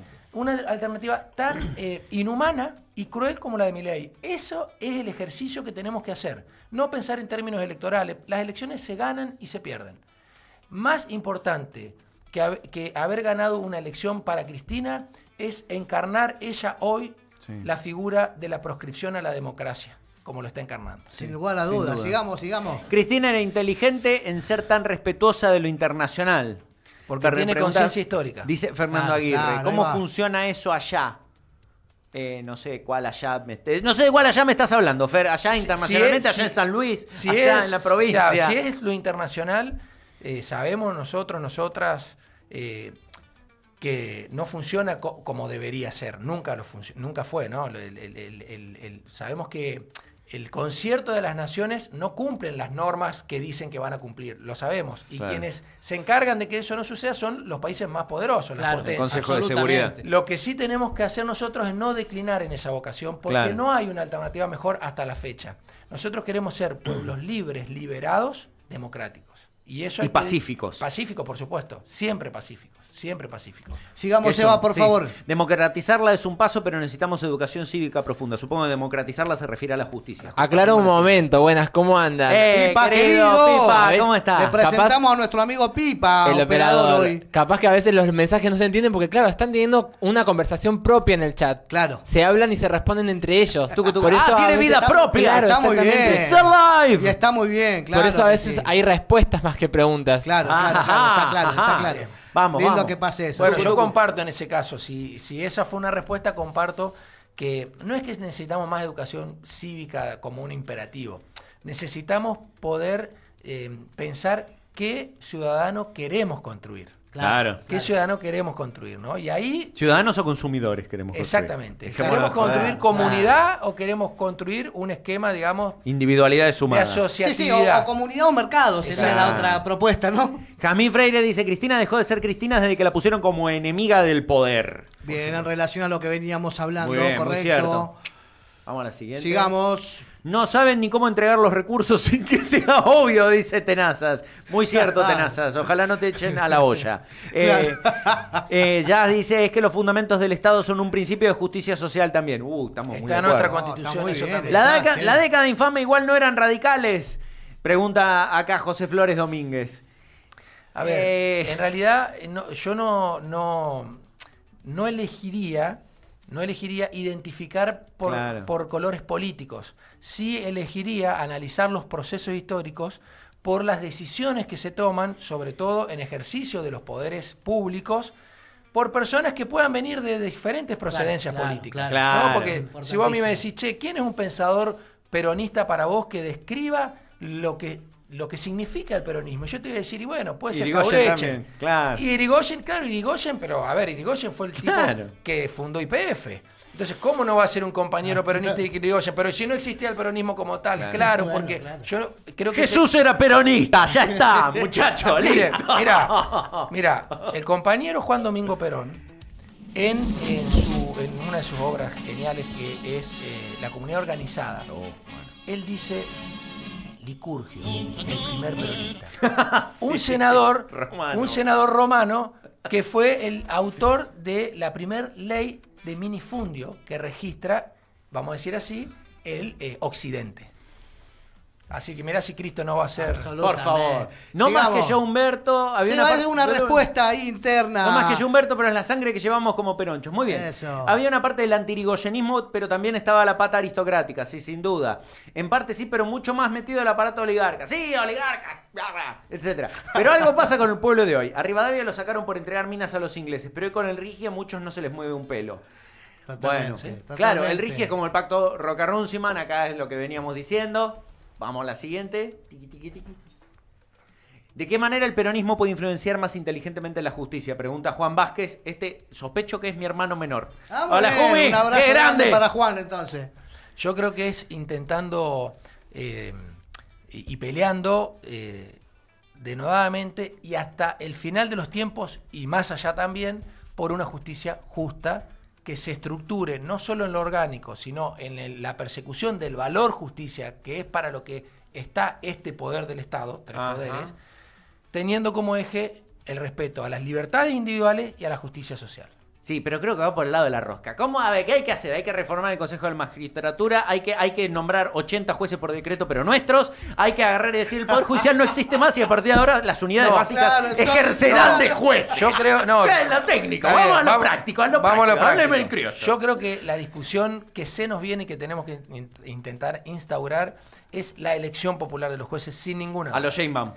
Speaker 2: inhumana y cruel como la de Milei. Eso es el ejercicio que tenemos que hacer. No pensar en términos electorales. Las elecciones se ganan y se pierden. Más importante que haber ganado una elección para Cristina es encarnar ella hoy la figura de la proscripción a la democracia, como lo está encarnando.
Speaker 1: Sin lugar a dudas. Sigamos.
Speaker 3: Cristina era inteligente en ser tan respetuosa de lo internacional.
Speaker 2: Porque tiene conciencia histórica.
Speaker 3: Dice Fernando Aguirre, ¿cómo funciona eso allá? No sé cuál allá no sé de cuál allá me estás hablando, Fer. Allá internacionalmente, allá en San Luis, allá en la provincia.
Speaker 2: Claro, si es lo internacional, sabemos nosotras, que no funciona como debería ser. Nunca fue, ¿no? Sabemos que el concierto de las naciones no cumplen las normas que dicen que van a cumplir, lo sabemos. Y quienes se encargan de que eso no suceda son los países más poderosos, las potencias.
Speaker 3: El Consejo de Seguridad.
Speaker 2: Lo que sí tenemos que hacer nosotros es no declinar en esa vocación, porque no hay una alternativa mejor hasta la fecha. Nosotros queremos ser pueblos libres, liberados, democráticos. Y
Speaker 3: pacíficos.
Speaker 2: Pacíficos, por supuesto. Siempre pacíficos.
Speaker 1: Sigamos, Eva, por favor.
Speaker 3: Democratizarla es un paso, pero necesitamos educación cívica profunda. Supongo que democratizarla se refiere a la justicia.
Speaker 4: Aclaro un momento. Buenas, ¿cómo andan?
Speaker 1: Pipa, querido.
Speaker 3: Pipa, ¿cómo estás?
Speaker 1: Le presentamos a nuestro amigo Pipa,
Speaker 4: el operador hoy.
Speaker 1: Capaz
Speaker 4: que a veces los mensajes no se entienden porque, claro, están teniendo una conversación propia en el chat.
Speaker 1: Claro.
Speaker 4: Se hablan y se responden entre ellos.
Speaker 3: Por eso tiene vida propia.
Speaker 1: Claro, está muy bien.
Speaker 3: It's alive.
Speaker 1: Y está muy bien, claro.
Speaker 4: Por eso a veces hay respuestas más que preguntas.
Speaker 1: Claro, está claro.
Speaker 2: Vamos.
Speaker 1: Que pase eso.
Speaker 2: Bueno, yo comparto en ese caso. Si esa fue una respuesta, comparto que no es que necesitamos más educación cívica como un imperativo. Necesitamos poder pensar qué ciudadano queremos construir.
Speaker 3: Claro.
Speaker 2: ¿Qué ciudadano queremos construir, no? Y ahí...
Speaker 3: ¿Ciudadanos o consumidores queremos construir?
Speaker 2: Exactamente. ¿Queremos construir comunidad o queremos construir un esquema, digamos...
Speaker 3: Individualidades humanas.
Speaker 2: De asociatividad.
Speaker 1: O comunidad o mercado, sería la otra propuesta, ¿no?
Speaker 3: Jamín Freire dice, Cristina dejó de ser Cristina desde que la pusieron como enemiga del poder.
Speaker 1: Bien, en relación a lo que veníamos hablando,
Speaker 3: muy bien,
Speaker 1: correcto.
Speaker 3: Muy cierto. Vamos a la siguiente.
Speaker 1: Sigamos.
Speaker 3: No saben ni cómo entregar los recursos sin que sea obvio, dice Tenazas. Muy cierto, Tenazas. Ojalá no te echen a la olla. Ya dice, es que los fundamentos del Estado son un principio de justicia social también. Estamos muy
Speaker 2: Está en nuestra Constitución, eso también.
Speaker 3: La década infame igual no eran radicales. Pregunta acá José Flores Domínguez.
Speaker 2: A ver, en realidad yo no elegiría identificar por colores políticos. Sí elegiría analizar los procesos históricos por las decisiones que se toman, sobre todo en ejercicio de los poderes públicos, por personas que puedan venir de diferentes procedencias políticas. ¿no? Porque si vos a mí me decís, ¿quién es un pensador peronista para vos que describa lo que significa el peronismo? Yo te voy a decir, y bueno, puede ser Jauretche. Y Irigoyen, pero a ver, Irigoyen fue el tipo que fundó YPF. Entonces, ¿cómo no va a ser un compañero peronista de Irigoyen? Pero si no existía el peronismo como tal, porque yo creo que...
Speaker 3: Jesús era peronista, ya está, muchacho,
Speaker 2: Mira, el compañero Juan Domingo Perón, en una de sus obras geniales que es La Comunidad Organizada, él dice... Licurgio, el primer peronista. Un senador romano que fue el autor de la primer ley de minifundio que registra, vamos a decir así, el Occidente. Así que mirá si Cristo no va a ser...
Speaker 3: Por favor. No más que yo, Humberto.
Speaker 1: Había una respuesta ahí interna.
Speaker 3: No más que yo, Humberto, pero es la sangre que llevamos como peronchos. Muy bien.
Speaker 1: Eso.
Speaker 3: Había una parte del antirigoyenismo, pero también estaba la pata aristocrática, sí, sin duda. En parte sí, pero mucho más metido el aparato oligarca. Sí, oligarca, etcétera. Pero algo pasa con el pueblo de hoy. A Rivadavia lo sacaron por entregar minas a los ingleses, pero hoy con el Rigia a muchos no se les mueve un pelo. Bueno, claro, el RIGI es como el pacto Roca-Runciman, acá es lo que veníamos diciendo. Vamos a la siguiente. Tiqui, tiqui, tiqui. ¿De qué manera el peronismo puede influenciar más inteligentemente la justicia? Pregunta Juan Vázquez. Sospecho que es mi hermano menor.
Speaker 1: Hola, Jumi. Un abrazo grande para Juan, entonces.
Speaker 2: Yo creo que es intentando y peleando denodadamente y hasta el final de los tiempos y más allá también por una justicia justa que se estructure no solo en lo orgánico, sino en la persecución del valor justicia, que es para lo que está este poder del Estado, tres poderes, teniendo como eje el respeto a las libertades individuales y a la justicia social.
Speaker 3: Sí, pero creo que va por el lado de la rosca. ¿Cómo? A ver, ¿qué hay que hacer? Hay que reformar el Consejo de la Magistratura, hay que nombrar 80 jueces por decreto, pero nuestros, hay que agarrar y decir el Poder Judicial no existe más y a partir de ahora las unidades básicas ejercerán de juez.
Speaker 2: Yo creo, no.
Speaker 3: ¿Qué es lo técnico? Vamos a lo práctico,
Speaker 2: vamos a lo práctico.
Speaker 3: El criollo.
Speaker 2: Yo creo que la discusión que se nos viene y que tenemos que intentar instaurar es la elección popular de los jueces sin ninguna duda.
Speaker 3: A los Sheinbaum.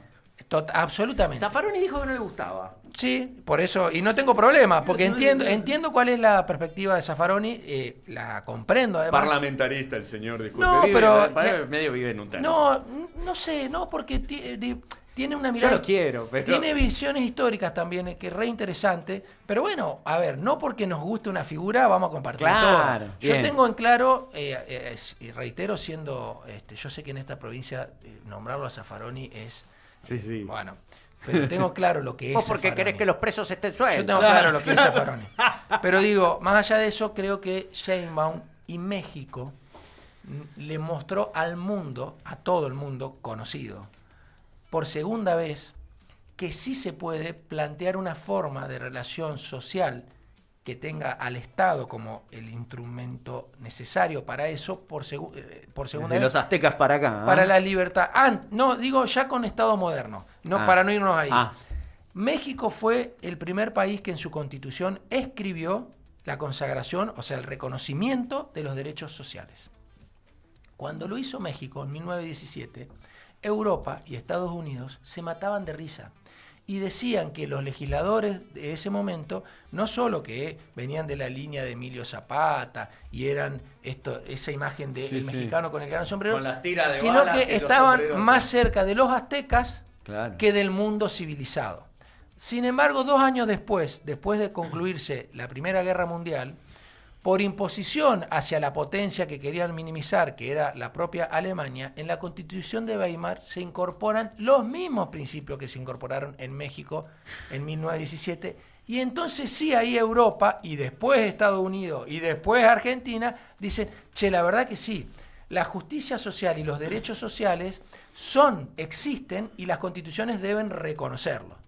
Speaker 2: Absolutamente.
Speaker 3: Zaffaroni dijo que no le gustaba.
Speaker 2: Sí, por eso, y no tengo problema, porque entiendo cuál es la perspectiva de Zaffaroni, la comprendo además.
Speaker 3: Parlamentarista el señor, disculpe.
Speaker 2: No, pero
Speaker 3: medio vive en un terreno.
Speaker 2: No sé, porque tiene una mirada.
Speaker 3: Yo lo quiero, pero
Speaker 2: tiene visiones históricas también, que es re interesante, pero bueno, a ver, no porque nos guste una figura vamos a compartir todo. Yo tengo en claro, y reitero, yo sé que en esta provincia nombrarlo a Zaffaroni es...
Speaker 3: Sí.
Speaker 2: Bueno, pero tengo claro lo que es
Speaker 3: ¿Vos porque querés que los presos estén sueltos?
Speaker 2: Yo tengo claro lo que es Zaffaroni. Pero digo, más allá de eso, creo que Sheinbaum y México le mostró al mundo, a todo el mundo conocido, por segunda vez, que sí se puede plantear una forma de relación social que tenga al Estado como el instrumento necesario para eso, por segunda vez.
Speaker 3: De los aztecas para acá.
Speaker 2: Para la libertad. No, digo ya con Estado moderno, para no irnos ahí. México fue el primer país que en su constitución escribió la consagración, o sea, el reconocimiento de los derechos sociales. Cuando lo hizo México en 1917, Europa y Estados Unidos se mataban de risa. Y decían que los legisladores de ese momento, no solo que venían de la línea de Emilio Zapata y eran esa imagen del mexicano con el gran sombrero, sino que estaban más cerca de los aztecas que del mundo civilizado. Sin embargo, 2 años después de concluirse la Primera Guerra Mundial, por imposición hacia la potencia que querían minimizar, que era la propia Alemania, en la Constitución de Weimar se incorporan los mismos principios que se incorporaron en México en 1917, y entonces sí, ahí Europa, y después Estados Unidos, y después Argentina, dicen, la verdad que sí, la justicia social y los derechos sociales existen, y las constituciones deben reconocerlo.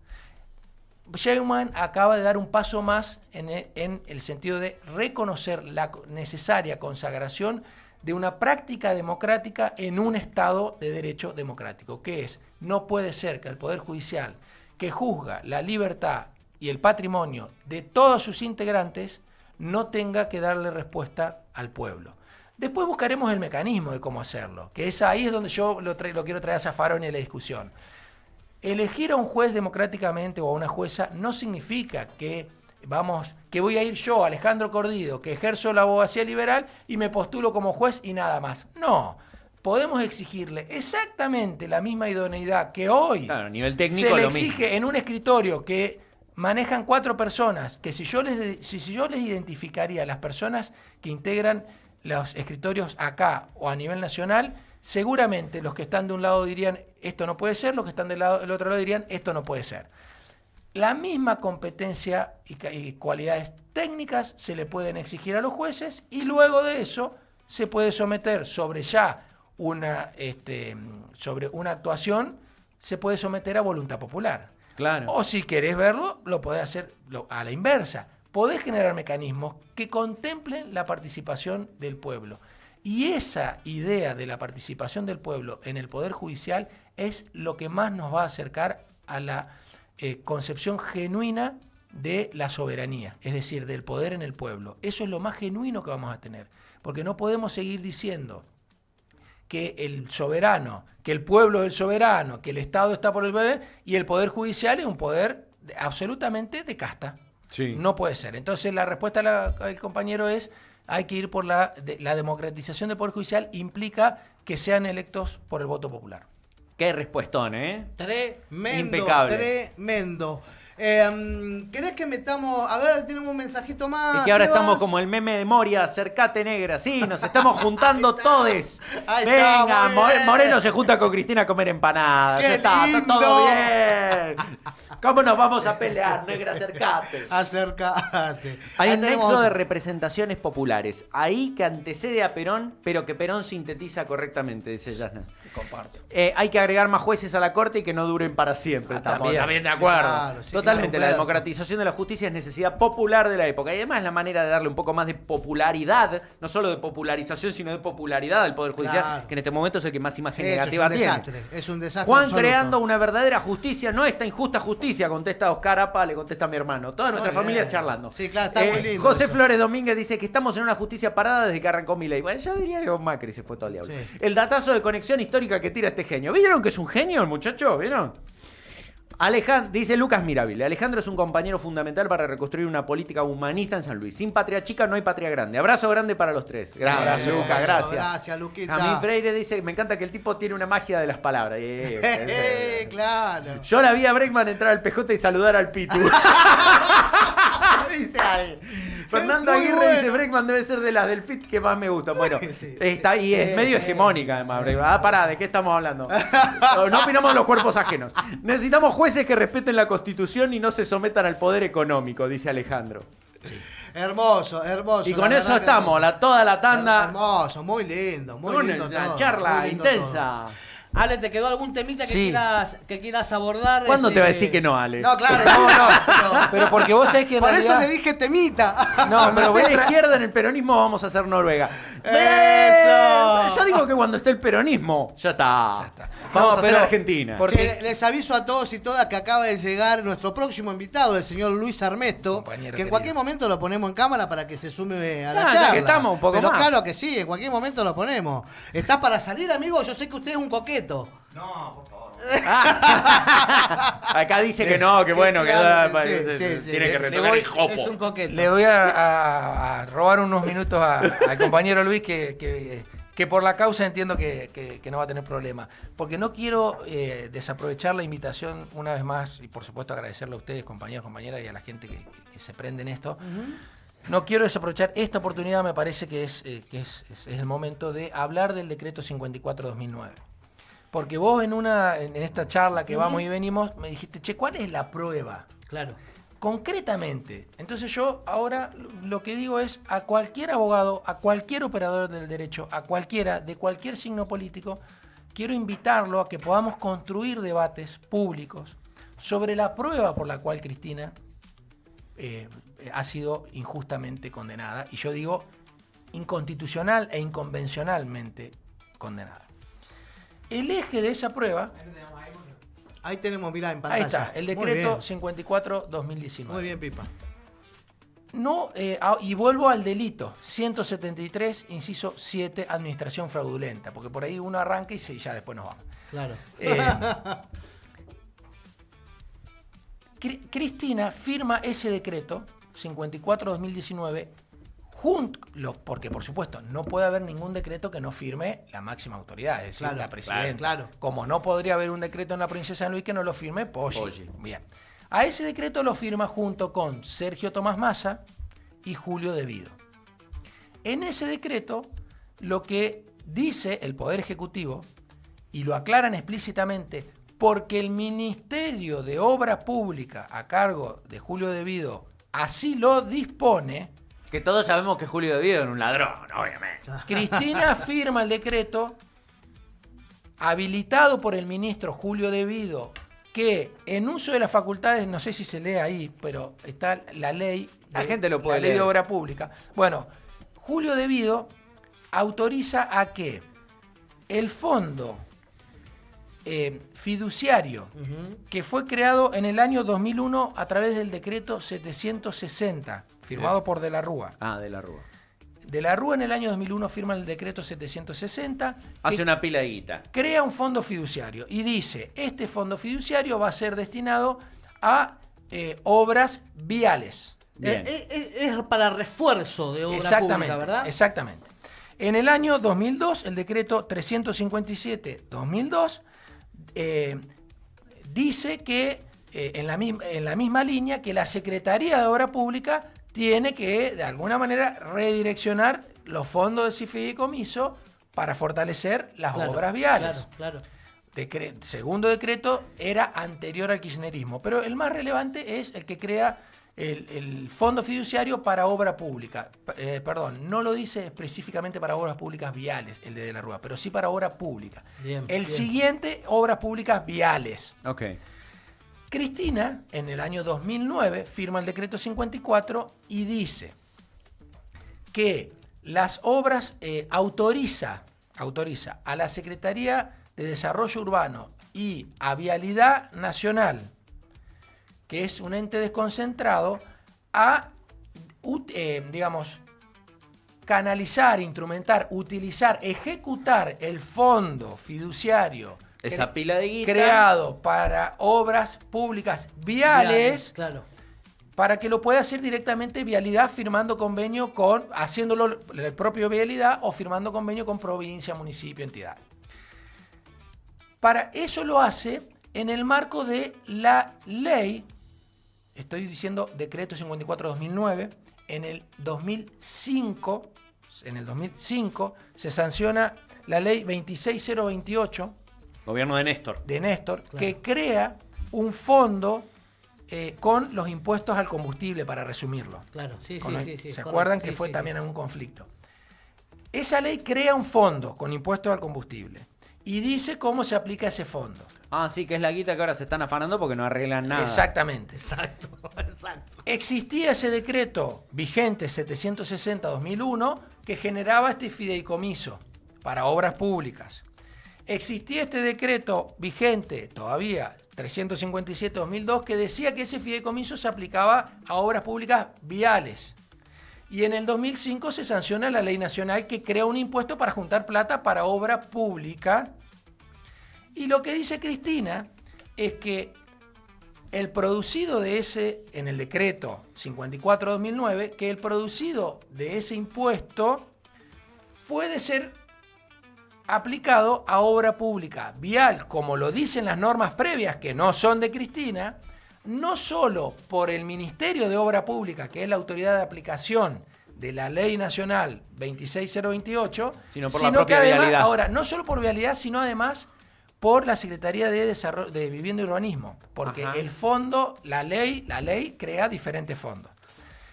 Speaker 2: Sheinbaum acaba de dar un paso más en el sentido de reconocer la necesaria consagración de una práctica democrática en un Estado de derecho democrático, que es, no puede ser que el Poder Judicial, que juzga la libertad y el patrimonio de todos sus integrantes, no tenga que darle respuesta al pueblo. Después buscaremos el mecanismo de cómo hacerlo, que ahí es donde yo lo quiero traer a Zaffaroni a la discusión. Elegir a un juez democráticamente o a una jueza no significa que voy a ir yo, Alejandro Cordido, que ejerzo la abogacía liberal y me postulo como juez y nada más. No, podemos exigirle exactamente la misma idoneidad que hoy
Speaker 3: a nivel técnico,
Speaker 2: se le exige en un escritorio que manejan 4 personas, que si yo les identificaría a las personas que integran los escritorios acá o a nivel nacional, seguramente los que están de un lado dirían esto no puede ser, los que están del otro lado dirían esto no puede ser. La misma competencia y cualidades técnicas se le pueden exigir a los jueces y luego de eso se puede someter sobre una actuación, se puede someter a voluntad popular.
Speaker 3: Claro.
Speaker 2: O si querés verlo, lo podés hacer a la inversa. Podés generar mecanismos que contemplen la participación del pueblo. Y esa idea de la participación del pueblo en el Poder Judicial es lo que más nos va a acercar a la concepción genuina de la soberanía, es decir, del poder en el pueblo. Eso es lo más genuino que vamos a tener, porque no podemos seguir diciendo que el soberano, que el pueblo es el soberano, que el Estado está por el poder y el Poder Judicial es un poder absolutamente de casta.
Speaker 3: Sí.
Speaker 2: No puede ser. Entonces la respuesta del compañero es, hay que ir por la democratización del Poder Judicial, implica que sean electos por el voto popular.
Speaker 3: Qué respuestón, ¿eh?
Speaker 1: Tremendo,
Speaker 3: impecable.
Speaker 1: Tremendo. ¿Querés que metamos? A ver, tenemos un mensajito más.
Speaker 3: Es que ahora
Speaker 1: Sebas.
Speaker 3: estamos como el meme de Moria, acercate negra. Sí, nos estamos juntando todes.
Speaker 1: Ahí está,
Speaker 3: Venga,
Speaker 1: muy bien.
Speaker 3: Moreno se junta con Cristina a comer empanadas.
Speaker 1: ¡Qué
Speaker 3: Ya está
Speaker 1: lindo!
Speaker 3: todo bien. ¿Cómo nos vamos a pelear, negra? Acercate.
Speaker 1: Acércate.
Speaker 3: Hay
Speaker 1: Ahí
Speaker 3: un
Speaker 1: tenemos
Speaker 3: nexo de
Speaker 1: otro.
Speaker 3: representaciones populares. Ahí que antecede a Perón, pero que Perón sintetiza correctamente, dice Yasna.
Speaker 2: Comparto.
Speaker 3: Hay que agregar más jueces a la corte y que no duren para siempre. Estamos también de acuerdo.
Speaker 1: claro, sí,
Speaker 3: Totalmente,
Speaker 1: claro,
Speaker 3: la democratización de la justicia es necesidad popular de la época. Y además la manera de darle un poco más de popularidad, no solo de popularización, sino de popularidad al Poder Judicial,
Speaker 1: Claro.
Speaker 3: que en este momento es el que más imagen
Speaker 1: Eso
Speaker 3: negativa
Speaker 1: es un
Speaker 3: tiene.
Speaker 1: desastre, es un desastre
Speaker 3: Juan
Speaker 1: absoluto.
Speaker 3: creando una verdadera justicia, no esta injusta justicia, contesta Oscar Apa, le contesta mi hermano. Toda nuestra
Speaker 1: Muy
Speaker 3: familia
Speaker 1: bien.
Speaker 3: charlando.
Speaker 1: Sí, claro, está muy lindo
Speaker 3: José
Speaker 1: eso.
Speaker 3: Flores Domínguez dice que estamos en una justicia parada desde que arrancó Milei. Bueno, yo diría que Macri se fue todo al diablo.
Speaker 1: Sí.
Speaker 3: El datazo de conexión histórica que tira este genio. ¿Vieron que es un genio el muchacho? ¿Vieron? Dice Lucas Mirabile, Alejandro es un compañero fundamental para reconstruir una política humanista en San Luis. Sin patria chica no hay patria grande. Abrazo grande para los tres. Gracias,
Speaker 2: Abrazo,
Speaker 3: Lucas,
Speaker 1: Eso,
Speaker 3: gracias.
Speaker 1: Gracias, Luquita.
Speaker 3: A mí Freire dice, me encanta que el tipo tiene una magia de las palabras.
Speaker 1: Claro.
Speaker 3: Yo la vi a Bregman entrar al PJ y saludar al Pitu. Dice ahí. Fernando
Speaker 1: Muy
Speaker 3: Aguirre
Speaker 1: bueno.
Speaker 3: dice, Bregman debe ser de las del PIT que más me gusta. Bueno,
Speaker 1: Sí,
Speaker 3: está ahí, es
Speaker 1: sí,
Speaker 3: medio
Speaker 1: sí.
Speaker 3: hegemónica además, Bregman. Ah, pará, ¿de qué estamos hablando? No opinamos de los cuerpos ajenos. Necesitamos jueces que respeten la Constitución y no se sometan al poder económico, dice Alejandro.
Speaker 1: Hermoso, hermoso.
Speaker 3: Y
Speaker 1: la
Speaker 3: con
Speaker 1: verdad
Speaker 3: eso
Speaker 1: que
Speaker 3: estamos, toda la tanda.
Speaker 1: Hermoso, muy lindo, muy
Speaker 3: Con
Speaker 1: lindo
Speaker 3: la
Speaker 1: todo,
Speaker 3: charla
Speaker 1: muy lindo
Speaker 3: intensa.
Speaker 1: todo. Ale, ¿te quedó algún temita que,
Speaker 2: Sí.
Speaker 1: que quieras abordar?
Speaker 3: ¿Cuándo te va a decir que no, Ale?
Speaker 1: No, claro, no.
Speaker 2: Pero porque vos sabés que en
Speaker 1: Por
Speaker 2: realidad...
Speaker 1: eso le dije temita.
Speaker 2: No, pero voy a
Speaker 3: de la
Speaker 2: tra-
Speaker 3: izquierda en el peronismo vamos a hacer Noruega.
Speaker 1: ¡Eso!
Speaker 3: Yo digo que cuando esté el peronismo, ya está.
Speaker 2: Ya está.
Speaker 3: Vamos
Speaker 2: No,
Speaker 3: a hacer
Speaker 2: pero-
Speaker 3: Argentina.
Speaker 2: porque-
Speaker 1: Che, les aviso a todos y todas que acaba de llegar nuestro próximo invitado, el señor Luis Armesto,
Speaker 2: Compañero
Speaker 1: que en
Speaker 2: querido.
Speaker 1: cualquier momento lo ponemos en cámara para que se sume a la
Speaker 3: Ah, ya
Speaker 1: charla.
Speaker 3: que estamos, un poco
Speaker 1: Pero
Speaker 3: más.
Speaker 1: claro que sí, en cualquier momento lo ponemos. ¿Estás para salir, amigo? Yo sé que usted es un coqueto.
Speaker 3: Acá dice que no, que bueno, que
Speaker 1: Claro que
Speaker 3: tiene
Speaker 1: sí, sí,
Speaker 3: que
Speaker 1: sí.
Speaker 3: retocar el jopo.
Speaker 1: Es un coqueto.
Speaker 2: Le voy a robar unos minutos al compañero Luis que por la causa entiendo que no va a tener problema. Porque no quiero desaprovechar la invitación una vez más y por supuesto agradecerle a ustedes, compañeros, compañeras y a la gente que se prende en esto. No quiero desaprovechar esta oportunidad, me parece que es el momento de hablar del decreto 54/2009. Porque vos en esta charla que vamos y venimos me dijiste, che, ¿cuál es la prueba?
Speaker 1: Claro.
Speaker 2: Concretamente. Entonces yo ahora lo que digo es a cualquier abogado, a cualquier operador del derecho, a cualquiera, de cualquier signo político, quiero invitarlo a que podamos construir debates públicos sobre la prueba por la cual Cristina ha sido injustamente condenada. Y yo digo inconstitucional e inconvencionalmente condenada. El eje de esa prueba...
Speaker 1: Ahí tenemos, mirá, en
Speaker 2: Ahí
Speaker 1: pantalla.
Speaker 2: está, el
Speaker 1: Muy
Speaker 2: decreto
Speaker 1: bien.
Speaker 2: 54/2019.
Speaker 1: Muy bien, Pipa.
Speaker 2: No, y vuelvo al delito, 173, inciso 7, administración fraudulenta, porque por ahí uno arranca y ya después nos vamos.
Speaker 1: Claro.
Speaker 2: Cristina firma ese decreto, 54/2019, porque por supuesto no puede haber ningún decreto que no firme la máxima autoridad, es decir,
Speaker 1: Claro,
Speaker 2: la presidenta.
Speaker 1: claro.
Speaker 2: Como no podría haber un decreto en la provincia de San Luis que no lo firme Poggi.
Speaker 3: Poggi.
Speaker 2: Bien. A ese decreto lo firma junto con Sergio Tomás Massa y Julio De Vido. En ese decreto, lo que dice el Poder Ejecutivo, y lo aclaran explícitamente, porque el Ministerio de Obra Pública a cargo de Julio De Vido así lo dispone,
Speaker 3: Que todos sabemos que Julio De Vido era un ladrón, obviamente.
Speaker 2: Cristina firma el decreto habilitado por el ministro Julio De Vido, que en uso de las facultades, no sé si se lee ahí, pero está la ley,
Speaker 3: La gente lo puede
Speaker 2: la ley
Speaker 3: leer.
Speaker 2: de obra pública. Bueno, Julio De Vido autoriza a que el fondo fiduciario que fue creado en el año 2001 a través del decreto 760, firmado por De la Rúa.
Speaker 3: Ah, de la Rúa.
Speaker 2: De la Rúa en el año 2001 firma el decreto 760.
Speaker 3: Hace
Speaker 2: que
Speaker 3: una pila de guita.
Speaker 2: crea un fondo fiduciario y dice, este fondo fiduciario va a ser destinado a obras viales.
Speaker 1: Es para refuerzo de obra pública, ¿verdad?
Speaker 2: Exactamente. En el año 2002, el decreto 357-2002 dice que, en la misma línea, que la Secretaría de Obra Pública tiene que, de alguna manera, redireccionar los fondos de fideicomiso para fortalecer las obras viales.
Speaker 1: Claro.
Speaker 2: Segundo decreto era anterior al kirchnerismo, pero el más relevante es el que crea el fondo fiduciario para obra pública. No lo dice específicamente para obras públicas viales, el de la Rúa, pero sí para obra pública. El siguiente, obras públicas viales.
Speaker 3: Okay.
Speaker 2: Cristina, en el año 2009, firma el decreto 54 y dice que las obras autoriza a la Secretaría de Desarrollo Urbano y a Vialidad Nacional, que es un ente desconcentrado, a, canalizar, instrumentar, utilizar, ejecutar el fondo fiduciario
Speaker 3: esa pila de guita
Speaker 2: creado para obras públicas viales, para que lo pueda hacer directamente Vialidad, firmando convenio haciéndolo el propio Vialidad o firmando convenio con provincia, municipio, entidad. Para eso lo hace en el marco de la ley, estoy diciendo decreto 54-2009, en el 2005 se sanciona la ley 26028,
Speaker 3: gobierno de Néstor.
Speaker 2: Que crea un fondo con los impuestos al combustible, para resumirlo.
Speaker 1: Sí.
Speaker 2: ¿Se acuerdan que fue también un conflicto? Esa ley crea un fondo con impuestos al combustible y dice cómo se aplica ese fondo.
Speaker 3: Ah, sí, que es la guita que ahora se están afanando porque no arreglan nada.
Speaker 2: Exactamente.
Speaker 1: Exacto.
Speaker 2: Existía ese decreto vigente 760-2001 que generaba este fideicomiso para obras públicas. Existía este decreto vigente todavía 357-2002 que decía que ese fideicomiso se aplicaba a obras públicas viales. Y en el 2005 se sanciona la ley nacional que crea un impuesto para juntar plata para obra pública. Y lo que dice Cristina es que el producido de ese, en el decreto 54-2009, que el producido de ese impuesto puede ser aplicado a obra pública vial, como lo dicen las normas previas, que no son de Cristina, no solo por el Ministerio de Obra Pública, que es la autoridad de aplicación de la Ley Nacional 26028,
Speaker 3: sino por la propia vialidad.
Speaker 2: Ahora, no solo por vialidad, sino además por la Secretaría de Vivienda y Urbanismo, porque el fondo, la ley crea diferentes fondos.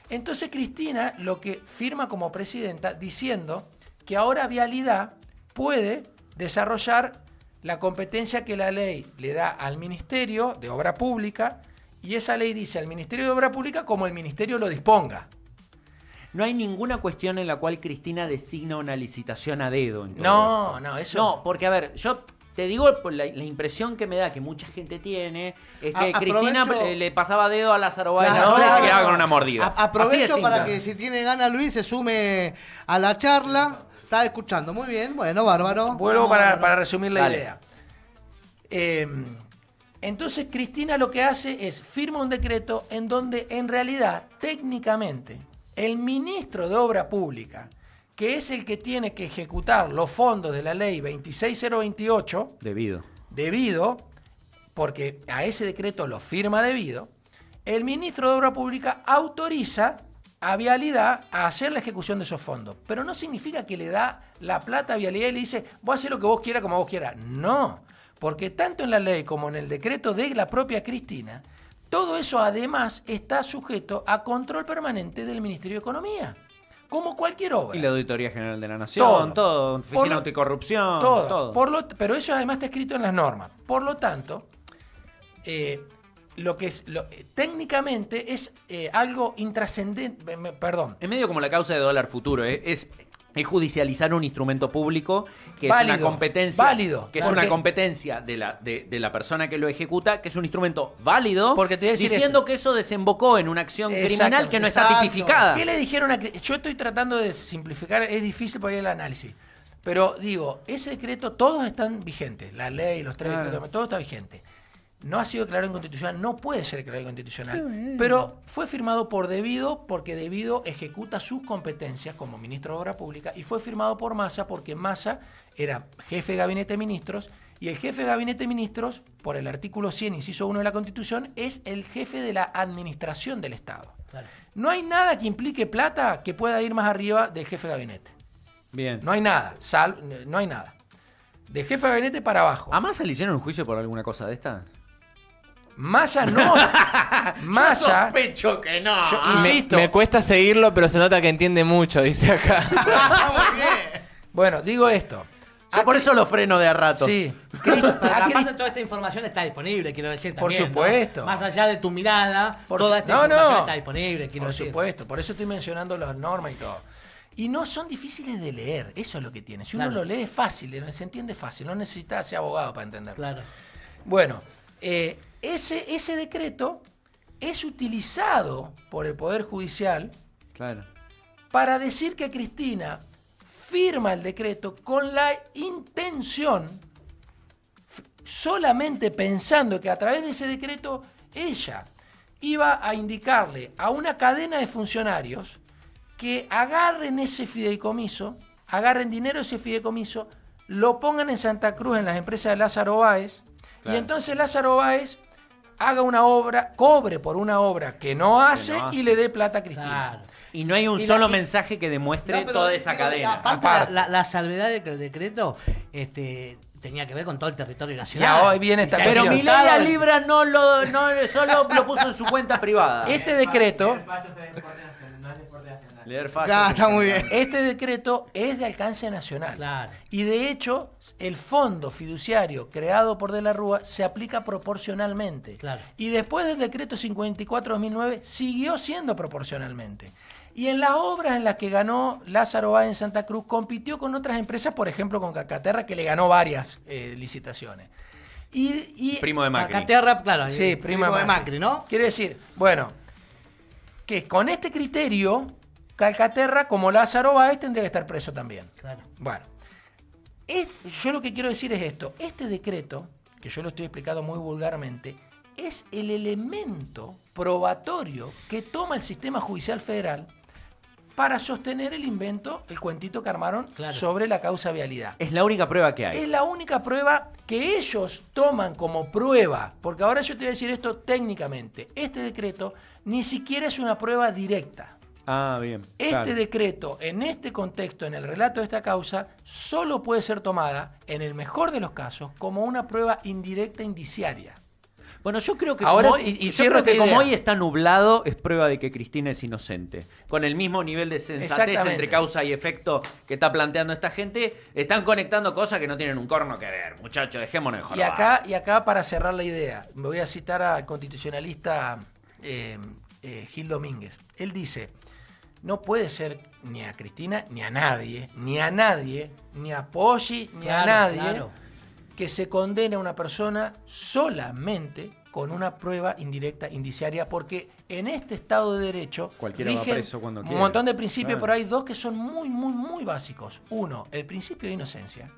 Speaker 2: Entonces Cristina lo que firma como presidenta diciendo que ahora Vialidad puede desarrollar la competencia que la ley le da al Ministerio de Obra Pública, y esa ley dice al Ministerio de Obra Pública como el Ministerio lo disponga.
Speaker 3: No hay ninguna cuestión en la cual Cristina designa una licitación a dedo.
Speaker 2: No, eso...
Speaker 3: No, porque a ver, yo te digo, la impresión que me da, que mucha gente tiene, es que Cristina le pasaba dedo a Lázaro Báez y se quedaba con una mordida.
Speaker 1: Aprovecho para que, si tiene ganas, Luis se sume a la charla. Está escuchando, muy bien, bueno, bárbaro.
Speaker 2: Vuelvo para resumir la idea. Entonces Cristina lo que hace es firma un decreto en donde en realidad, técnicamente, el ministro de Obra Pública, que es el que tiene que ejecutar los fondos de la ley 26028, debido, porque a ese decreto lo firma debido, el ministro de Obra Pública autoriza a Vialidad a hacer la ejecución de esos fondos. Pero no significa que le da la plata a Vialidad y le dice, vos hacés lo que vos quieras como vos quieras. No, porque tanto en la ley como en el decreto de la propia Cristina, todo eso además está sujeto a control permanente del Ministerio de Economía, como cualquier obra.
Speaker 3: Y la Auditoría General de la Nación, todo Oficina Anticorrupción, todo.
Speaker 2: Pero eso además está escrito en las normas. Por lo tanto, técnicamente es algo intrascendente,
Speaker 3: Es medio como la causa de dólar futuro, es judicializar un instrumento público que
Speaker 2: válido,
Speaker 3: es una competencia,
Speaker 2: válido,
Speaker 3: que es una competencia de la persona que lo ejecuta, que es un instrumento válido,
Speaker 2: porque te voy a decir
Speaker 3: diciendo que eso desembocó en una acción criminal que no está tipificada.
Speaker 2: ¿Qué le dijeron a Cristina? Yo estoy tratando de simplificar, es difícil por ahí el análisis, pero digo, ese decreto, todos están vigentes, la ley, los tres decretos, todo está vigente. no ha sido declarado inconstitucional, no puede ser declarado inconstitucional, pero fue firmado por Devido porque Devido ejecuta sus competencias como ministro de Obra Pública y fue firmado por Massa porque Massa era jefe de gabinete de ministros y el jefe de gabinete de ministros, por el artículo 100, inciso 1 de la Constitución, es el jefe de la administración del Estado. Claro. No hay nada que implique plata que pueda ir más arriba del jefe de gabinete.
Speaker 3: Bien.
Speaker 2: No hay nada, no hay nada. De jefe de gabinete para abajo.
Speaker 3: ¿A Massa le hicieron un juicio por alguna cosa de esta?
Speaker 2: Massa no. Massa.
Speaker 3: Yo sospecho que no.
Speaker 2: Yo insisto.
Speaker 4: Me cuesta seguirlo, pero se nota que entiende mucho, dice acá.
Speaker 1: Muy bien.
Speaker 2: Bueno, digo esto.
Speaker 3: Yo por eso lo freno de a rato.
Speaker 2: Sí.
Speaker 1: Aparte, toda esta información está disponible, quiero decir también.
Speaker 2: Por supuesto.
Speaker 1: ¿No? Más allá de tu mirada, toda esta información está disponible, quiero decir.
Speaker 2: Por supuesto. Por eso estoy mencionando las normas y todo. Y no son difíciles de leer, eso es lo que tiene. Si uno lo lee es fácil, se entiende fácil, no necesita ser abogado para entenderlo.
Speaker 1: Claro.
Speaker 2: Bueno, ese decreto es utilizado por el Poder Judicial para decir que Cristina firma el decreto con la intención, solamente pensando que a través de ese decreto ella iba a indicarle a una cadena de funcionarios que agarren ese fideicomiso, agarren dinero de ese fideicomiso, lo pongan en Santa Cruz en las empresas de Lázaro Báez, y entonces Lázaro Báez haga una obra, cobre por una obra que no hace y le dé plata a Cristina.
Speaker 3: Claro. Y no hay un solo mensaje que demuestre toda esa cadena.
Speaker 1: Aparte, la salvedad del decreto tenía que ver con todo el territorio nacional.
Speaker 2: Ya hoy viene esta
Speaker 3: pero Milei Libra solo lo puso en su cuenta privada.
Speaker 2: Este decreto...
Speaker 1: Ya, está muy bien.
Speaker 2: Este decreto es de alcance nacional.
Speaker 1: Claro.
Speaker 2: Y de hecho, el fondo fiduciario creado por De la Rúa se aplica proporcionalmente.
Speaker 1: Claro.
Speaker 2: Y después del decreto 54-2009 siguió siendo proporcionalmente. Y en las obras en las que ganó Lázaro Báez en Santa Cruz, compitió con otras empresas, por ejemplo con Calcaterra, que le ganó varias licitaciones. Y
Speaker 3: primo de Macri.
Speaker 1: Calcaterra, claro.
Speaker 2: Sí, primo de Macri,
Speaker 1: ¿no?
Speaker 2: Quiere decir, bueno, que con este criterio, Calcaterra, como Lázaro Báez, tendría que estar preso también.
Speaker 1: Claro.
Speaker 2: Bueno, yo lo que quiero decir es esto. Este decreto, que yo lo estoy explicando muy vulgarmente, es el elemento probatorio que toma el sistema judicial federal para sostener el invento, el cuentito que armaron sobre la causa vialidad.
Speaker 3: Es la única prueba que hay.
Speaker 2: Es la única prueba que ellos toman como prueba, porque ahora yo te voy a decir esto técnicamente. Este decreto ni siquiera es una prueba directa.
Speaker 3: Ah, bien.
Speaker 2: Este decreto, en este contexto, en el relato de esta causa, solo puede ser tomada, en el mejor de los casos, como una prueba indirecta indiciaria.
Speaker 3: Bueno, yo creo que
Speaker 2: ahora,
Speaker 3: como hoy está nublado, es prueba de que Cristina es inocente. Con el mismo nivel de sensatez entre causa y efecto que está planteando esta gente, están conectando cosas que no tienen un corno que ver. Muchachos, dejémonos de joder.
Speaker 2: Y acá, para cerrar la idea, me voy a citar al constitucionalista Gil Domínguez. Él dice, no puede ser ni a Cristina, ni a nadie, ni a Poggi, ni a nadie, que se condene a una persona solamente con una prueba indirecta indiciaria, porque en este Estado de Derecho
Speaker 3: cualquiera va preso cuando quiera.
Speaker 2: Un montón de principios, pero hay dos que son muy, muy, muy básicos. Uno, el principio de inocencia.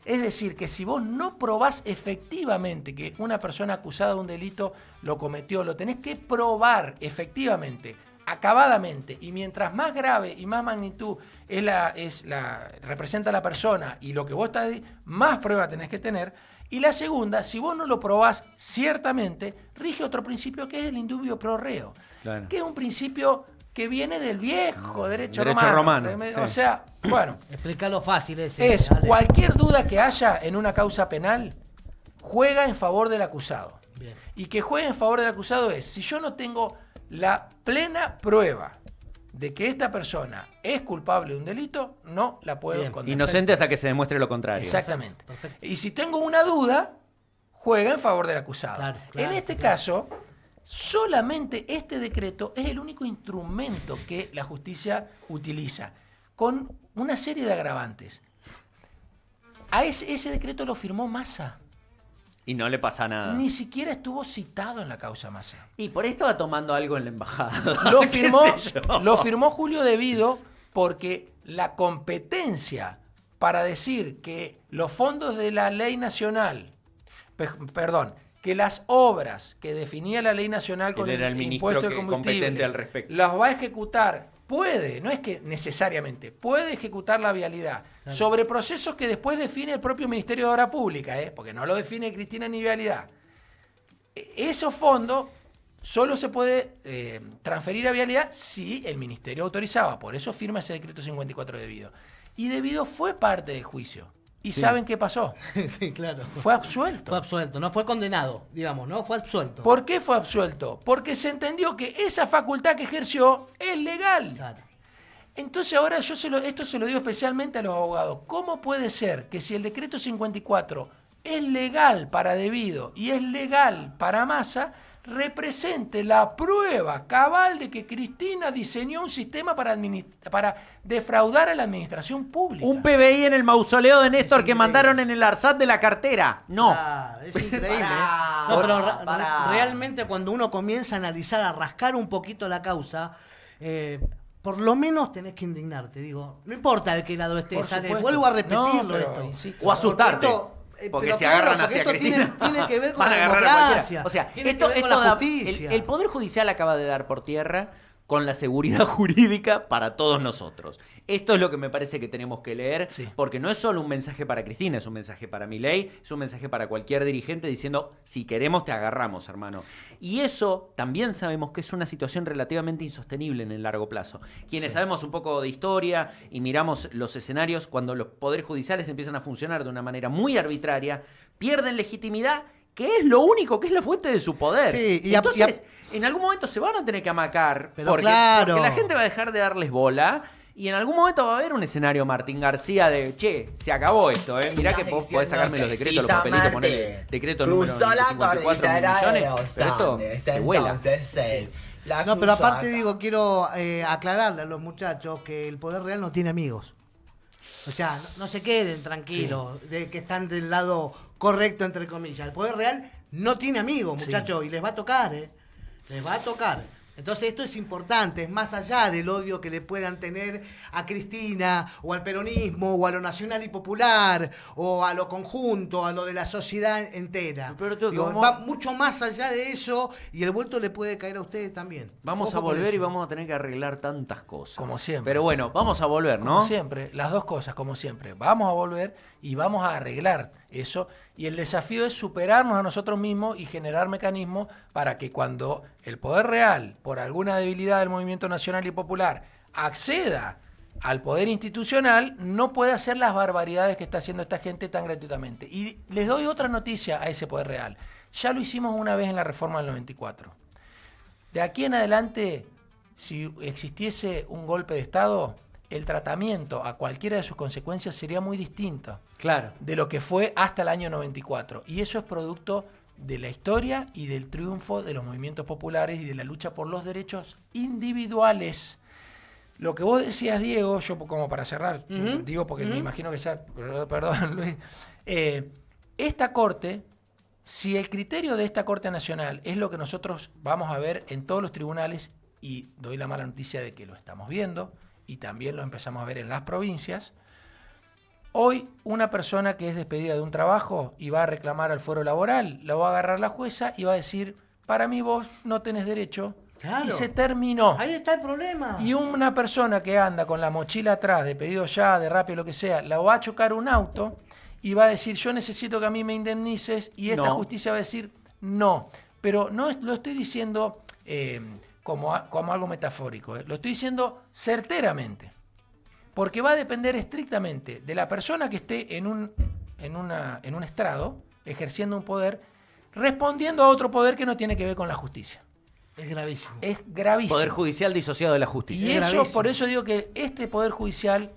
Speaker 2: Es decir, que si vos no probás efectivamente que una persona acusada de un delito lo cometió, lo tenés que probar efectivamente, acabadamente, y mientras más grave y más magnitud representa la persona y lo que vos estás, más prueba tenés que tener. Y la segunda, si vos no lo probás ciertamente, rige otro principio que es el indubio pro reo, que es un principio que viene del viejo derecho romano. O sea, bueno,
Speaker 1: explicarlo fácil
Speaker 2: cualquier duda que haya en una causa penal juega en favor del acusado. Bien. Y que juegue en favor del acusado es, si yo no tengo la plena prueba de que esta persona es culpable de un delito, no la puedo condenar.
Speaker 3: Inocente hasta que se demuestre lo contrario.
Speaker 2: Exactamente. Perfecto. Y si tengo una duda, juega en favor del acusado. En este caso, solamente este decreto es el único instrumento que la justicia utiliza, con una serie de agravantes. A ese decreto lo firmó Massa.
Speaker 3: Y no le pasa nada.
Speaker 2: Ni siquiera estuvo citado en la causa Massa.
Speaker 3: Y por ahí estaba tomando algo en la embajada.
Speaker 2: Lo firmó Julio Devido porque la competencia para decir que los fondos de la ley nacional, que las obras que definía la ley nacional con
Speaker 3: el
Speaker 2: impuesto de combustible
Speaker 3: competente al respecto
Speaker 2: las va a ejecutar, puede, no es que necesariamente, puede ejecutar la vialidad sobre procesos que después define el propio Ministerio de Obra Pública, porque no lo define Cristina ni vialidad. Esos fondos solo se puede transferir a vialidad si el Ministerio autorizaba, por eso firma ese decreto 54 de Debido. Y Debido fue parte del juicio. ¿Y saben qué pasó?
Speaker 1: Sí, claro.
Speaker 2: Fue absuelto.
Speaker 1: Fue absuelto, no fue condenado, digamos, ¿no? Fue absuelto.
Speaker 2: ¿Por qué fue absuelto? Porque se entendió que esa facultad que ejerció es legal.
Speaker 1: Claro.
Speaker 2: Entonces ahora esto se lo digo especialmente a los abogados. ¿Cómo puede ser que si el decreto 54 es legal para Debido y es legal para Massa, represente la prueba cabal de que Cristina diseñó un sistema para defraudar a la administración pública?
Speaker 3: Un PBI en el mausoleo de Néstor que mandaron en el ARSAT de la cartera. No.
Speaker 1: Es increíble. No, pero realmente cuando uno comienza a analizar, a rascar un poquito la causa, por lo menos tenés que indignarte. Digo, no importa de qué lado estés, vuelvo a repetirlo esto.
Speaker 2: Insisto,
Speaker 3: o asustarte. Porque se agarran hacia Cristina.
Speaker 1: Tiene que ver con la democracia.
Speaker 3: O sea,
Speaker 1: tiene que ver con la justicia.
Speaker 3: El Poder Judicial acaba de dar por tierra con la seguridad jurídica para todos nosotros. Esto es lo que me parece que tenemos que leer, porque no es solo un mensaje para Cristina, es un mensaje para Milei, es un mensaje para cualquier dirigente diciendo, si queremos te agarramos, hermano. Y eso también sabemos que es una situación relativamente insostenible en el largo plazo. Quienes sabemos un poco de historia y miramos los escenarios, cuando los poderes judiciales empiezan a funcionar de una manera muy arbitraria, pierden legitimidad, que es lo único, que es la fuente de su poder. Sí, entonces, en algún momento se van a tener que amacar, porque la gente va a dejar de darles bola. Y en algún momento va a haber un escenario Martín García de, che, se acabó esto, mirá que vos podés sacarme los decretos, los papelitos, poner decreto número 54 millones, pero esto se vuela.
Speaker 1: No, pero aparte digo, quiero aclararle a los muchachos que el poder real no tiene amigos. O sea, no se queden tranquilos de que están del lado correcto, entre comillas. El poder real no tiene amigos, muchachos, y les va a tocar, les va a tocar. Entonces esto es importante, es más allá del odio que le puedan tener a Cristina o al peronismo o a lo nacional y popular o a lo conjunto, a lo de la sociedad entera. Pero va mucho más allá de eso y el vuelto le puede caer a ustedes también.
Speaker 3: Vamos a volver y vamos a tener que arreglar tantas cosas.
Speaker 2: Como siempre.
Speaker 3: Pero bueno, vamos a volver, ¿no?
Speaker 2: Como siempre, las dos cosas, como siempre. Vamos a volver y vamos a arreglar eso. Y el desafío es superarnos a nosotros mismos y generar mecanismos para que cuando el poder real, por alguna debilidad del movimiento nacional y popular, acceda al poder institucional, no pueda hacer las barbaridades que está haciendo esta gente tan gratuitamente. Y les doy otra noticia a ese poder real. Ya lo hicimos una vez en la reforma del 94. De aquí en adelante, si existiese un golpe de Estado, el tratamiento a cualquiera de sus consecuencias sería muy distinto de lo que fue hasta el año 94. Y eso es producto de la historia y del triunfo de los movimientos populares y de la lucha por los derechos individuales. Lo que vos decías, Diego, yo como para cerrar, digo porque me imagino que ya, perdón Luis, esta Corte, si el criterio de esta Corte Nacional es lo que nosotros vamos a ver en todos los tribunales, y doy la mala noticia de que lo estamos viendo, y también lo empezamos a ver en las provincias, hoy una persona que es despedida de un trabajo y va a reclamar al fuero laboral, lo va a agarrar la jueza y va a decir, para mí vos no tenés derecho, y se terminó.
Speaker 1: Ahí está el problema.
Speaker 2: Y una persona que anda con la mochila atrás, de pedido ya, de Rappi, lo que sea, la va a chocar un auto y va a decir, yo necesito que a mí me indemnices, y esta justicia va a decir, no. Pero no lo estoy diciendo como algo metafórico, lo estoy diciendo certeramente, porque va a depender estrictamente de la persona que esté en un estrado, ejerciendo un poder, respondiendo a otro poder que no tiene que ver con la justicia.
Speaker 1: Es gravísimo.
Speaker 2: Es gravísimo.
Speaker 3: Poder judicial disociado de la justicia.
Speaker 2: Y eso, por eso digo que este poder judicial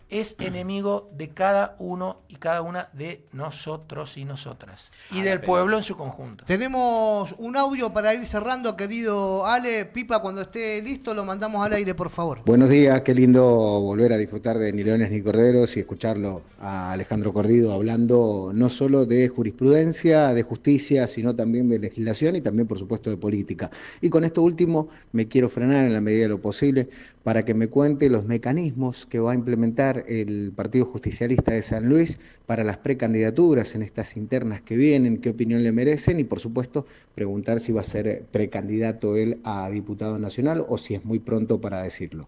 Speaker 2: es enemigo de cada uno y cada una de nosotros y nosotras. Y del pueblo en su conjunto.
Speaker 1: Tenemos un audio para ir cerrando, querido Ale. Pipa, cuando esté listo, lo mandamos al aire, por favor.
Speaker 5: Buenos días, qué lindo volver a disfrutar de Ni Leones ni Corderos y escucharlo a Alejandro Cordido hablando no solo de jurisprudencia, de justicia, sino también de legislación y también, por supuesto, de política. Y con esto último me quiero frenar en la medida de lo posible para que me cuente los mecanismos que va a implementar preparar el Partido Justicialista de San Luis para las precandidaturas en estas internas que vienen, qué opinión le merecen y por supuesto preguntar si va a ser precandidato él a diputado nacional o si es muy pronto para decirlo.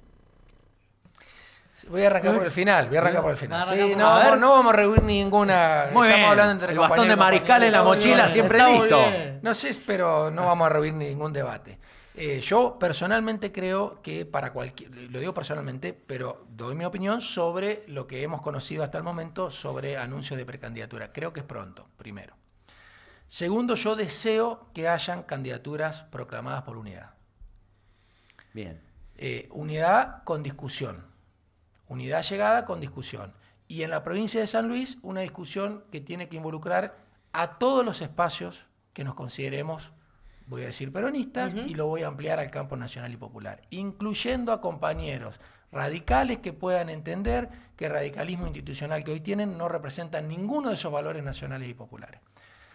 Speaker 2: Voy a arrancar por el final, Sí, no vamos a reunir ninguna...
Speaker 3: Muy bien,
Speaker 2: hablando entre
Speaker 3: el bastón de mariscal en la mochila siempre listo.
Speaker 2: No sé, pero no vamos a reunir ningún debate. Yo personalmente creo que para cualquier... Lo digo personalmente, pero doy mi opinión sobre lo que hemos conocido hasta el momento sobre anuncios de precandidatura. Creo que es pronto, primero. Segundo, yo deseo que hayan candidaturas proclamadas por unidad.
Speaker 3: Bien.
Speaker 2: Unidad con discusión. Unidad llegada con discusión. Y en la provincia de San Luis, una discusión que tiene que involucrar a todos los espacios que nos consideremos, voy a decir, peronistas, y lo voy a ampliar al campo nacional y popular, incluyendo a compañeros radicales que puedan entender que el radicalismo institucional que hoy tienen no representa ninguno de esos valores nacionales y populares.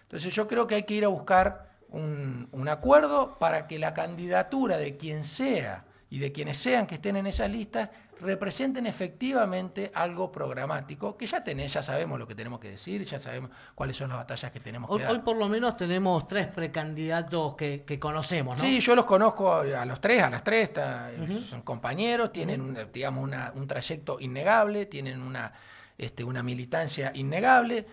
Speaker 2: Entonces yo creo que hay que ir a buscar un acuerdo para que la candidatura de quien sea y de quienes sean que estén en esas listas representen efectivamente algo programático, que ya sabemos lo que tenemos que decir, ya sabemos cuáles son las batallas que tenemos que dar.
Speaker 1: Hoy por lo menos tenemos 3 precandidatos que conocemos, ¿no?
Speaker 2: Sí, yo los conozco a los 3, a las 3, son compañeros, tienen un trayecto innegable, tienen una militancia innegable,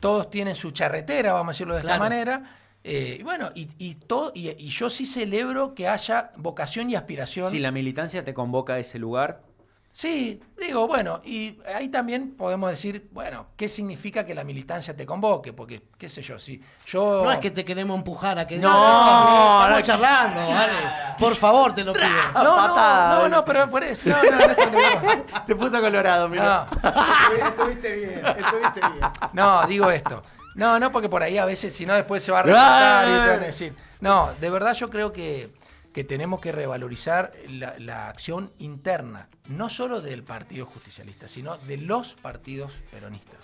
Speaker 2: todos tienen su charretera, vamos a decirlo de esta manera. Y yo sí celebro que haya vocación y aspiración.
Speaker 3: Si la militancia te convoca a ese lugar.
Speaker 2: Sí, digo, bueno, y ahí también podemos decir, bueno, ¿qué significa que la militancia te convoque? Porque, qué sé yo, si yo...
Speaker 1: No es que te queremos empujar a que...
Speaker 2: No,
Speaker 1: estamos charlando, ¿vale? Por favor, te lo pido.
Speaker 2: No, pero por eso, no.
Speaker 3: Se puso colorado, mira.
Speaker 1: Estuviste bien.
Speaker 2: No, digo esto. No, porque por ahí a veces, si no, después se va a retratar y te van a decir. No, de verdad yo creo que tenemos que revalorizar la acción interna, no solo del Partido Justicialista, sino de los partidos peronistas.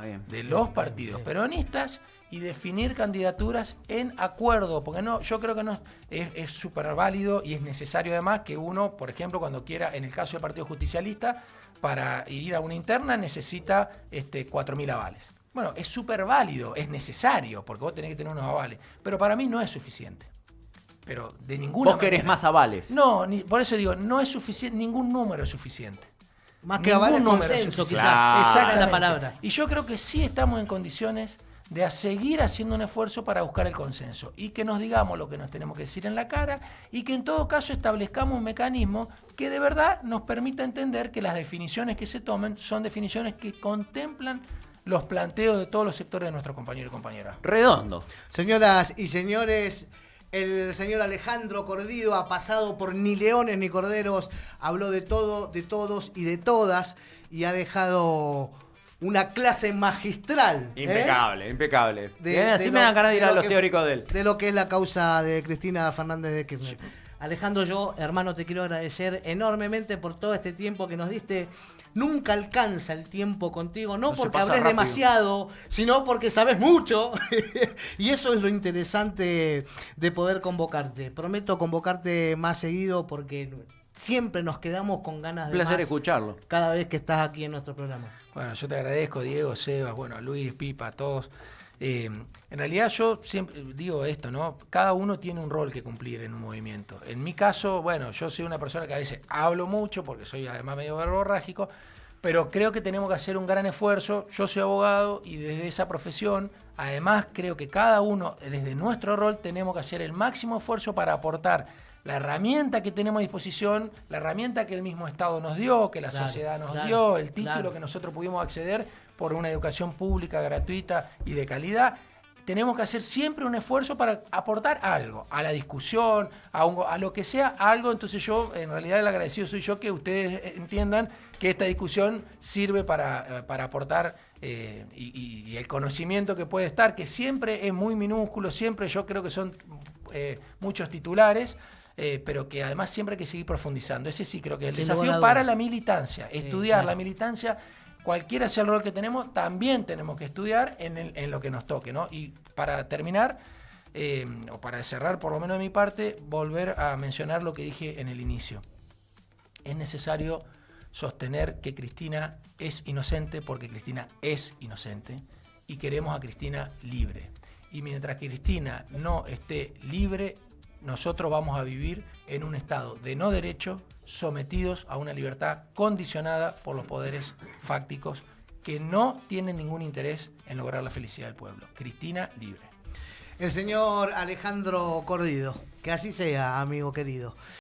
Speaker 3: Bien.
Speaker 2: De los partidos peronistas y definir candidaturas en acuerdo, porque yo creo que es súper válido y es necesario además que uno, por ejemplo, cuando quiera, en el caso del Partido Justicialista, para ir a una interna necesita 4.000 avales. Bueno, es súper válido, es necesario, porque vos tenés que tener unos avales, pero para mí no es suficiente. Pero de ninguna
Speaker 3: manera. ¿Vos querés más avales?
Speaker 2: No, por eso digo, no es suficiente, ningún número es suficiente.
Speaker 1: Más que avales, consenso, quizás.
Speaker 2: Claro. Esa
Speaker 1: es la palabra.
Speaker 2: Y yo creo que sí estamos en condiciones de seguir haciendo un esfuerzo para buscar el consenso y que nos digamos lo que nos tenemos que decir en la cara y que en todo caso establezcamos un mecanismo que de verdad nos permita entender que las definiciones que se tomen son definiciones que contemplan los planteos de todos los sectores de nuestros compañeros y compañeras.
Speaker 3: Redondo.
Speaker 1: Señoras y señores, el señor Alejandro Cordido ha pasado por ni leones ni corderos, habló de todo, de todos y de todas y ha dejado una clase magistral.
Speaker 3: Impecable. Así me dan ganas de ir a los teóricos de él.
Speaker 1: De lo que es la causa de Cristina Fernández de Kirchner. Alejandro, yo, hermano, te quiero agradecer enormemente por todo este tiempo que nos diste. Nunca alcanza el tiempo contigo, no porque hables demasiado, sino porque sabes mucho. Y eso es lo interesante de poder convocarte. Prometo convocarte más seguido porque siempre nos quedamos con ganas de
Speaker 3: un placer
Speaker 1: más
Speaker 3: escucharlo.
Speaker 1: Cada vez que estás aquí en nuestro programa.
Speaker 2: Bueno, yo te agradezco, Diego, Sebas, Luis, Pipa, a todos. En realidad yo siempre digo esto, ¿no? Cada uno tiene un rol que cumplir en un movimiento. En mi caso, yo soy una persona que a veces hablo mucho porque soy además medio verborrágico, pero creo que tenemos que hacer un gran esfuerzo. Yo soy abogado y desde esa profesión, además creo que cada uno, desde nuestro rol, tenemos que hacer el máximo esfuerzo para aportar la herramienta que tenemos a disposición, la herramienta que el mismo Estado nos dio, que la sociedad nos dio, el título que nosotros pudimos acceder por una educación pública, gratuita y de calidad. Tenemos que hacer siempre un esfuerzo para aportar algo, a la discusión, a lo que sea algo. Entonces yo, en realidad el agradecido soy yo que ustedes entiendan que esta discusión sirve para aportar y el conocimiento que puede estar, que siempre es muy minúsculo, siempre yo creo que son muchos titulares, pero que además siempre hay que seguir profundizando. Ese sí creo que es el desafío para la militancia, estudiar la militancia. Cualquiera sea el rol que tenemos, también tenemos que estudiar en lo que nos toque, ¿no? Y para terminar, o para cerrar por lo menos de mi parte, volver a mencionar lo que dije en el inicio. Es necesario sostener que Cristina es inocente porque Cristina es inocente y queremos a Cristina libre. Y mientras Cristina no esté libre, nosotros vamos a vivir en un estado de no derecho, sometidos a una libertad condicionada por los poderes fácticos que no tienen ningún interés en lograr la felicidad del pueblo. Cristina libre.
Speaker 1: El señor Alejandro Cordido, que así sea, amigo querido.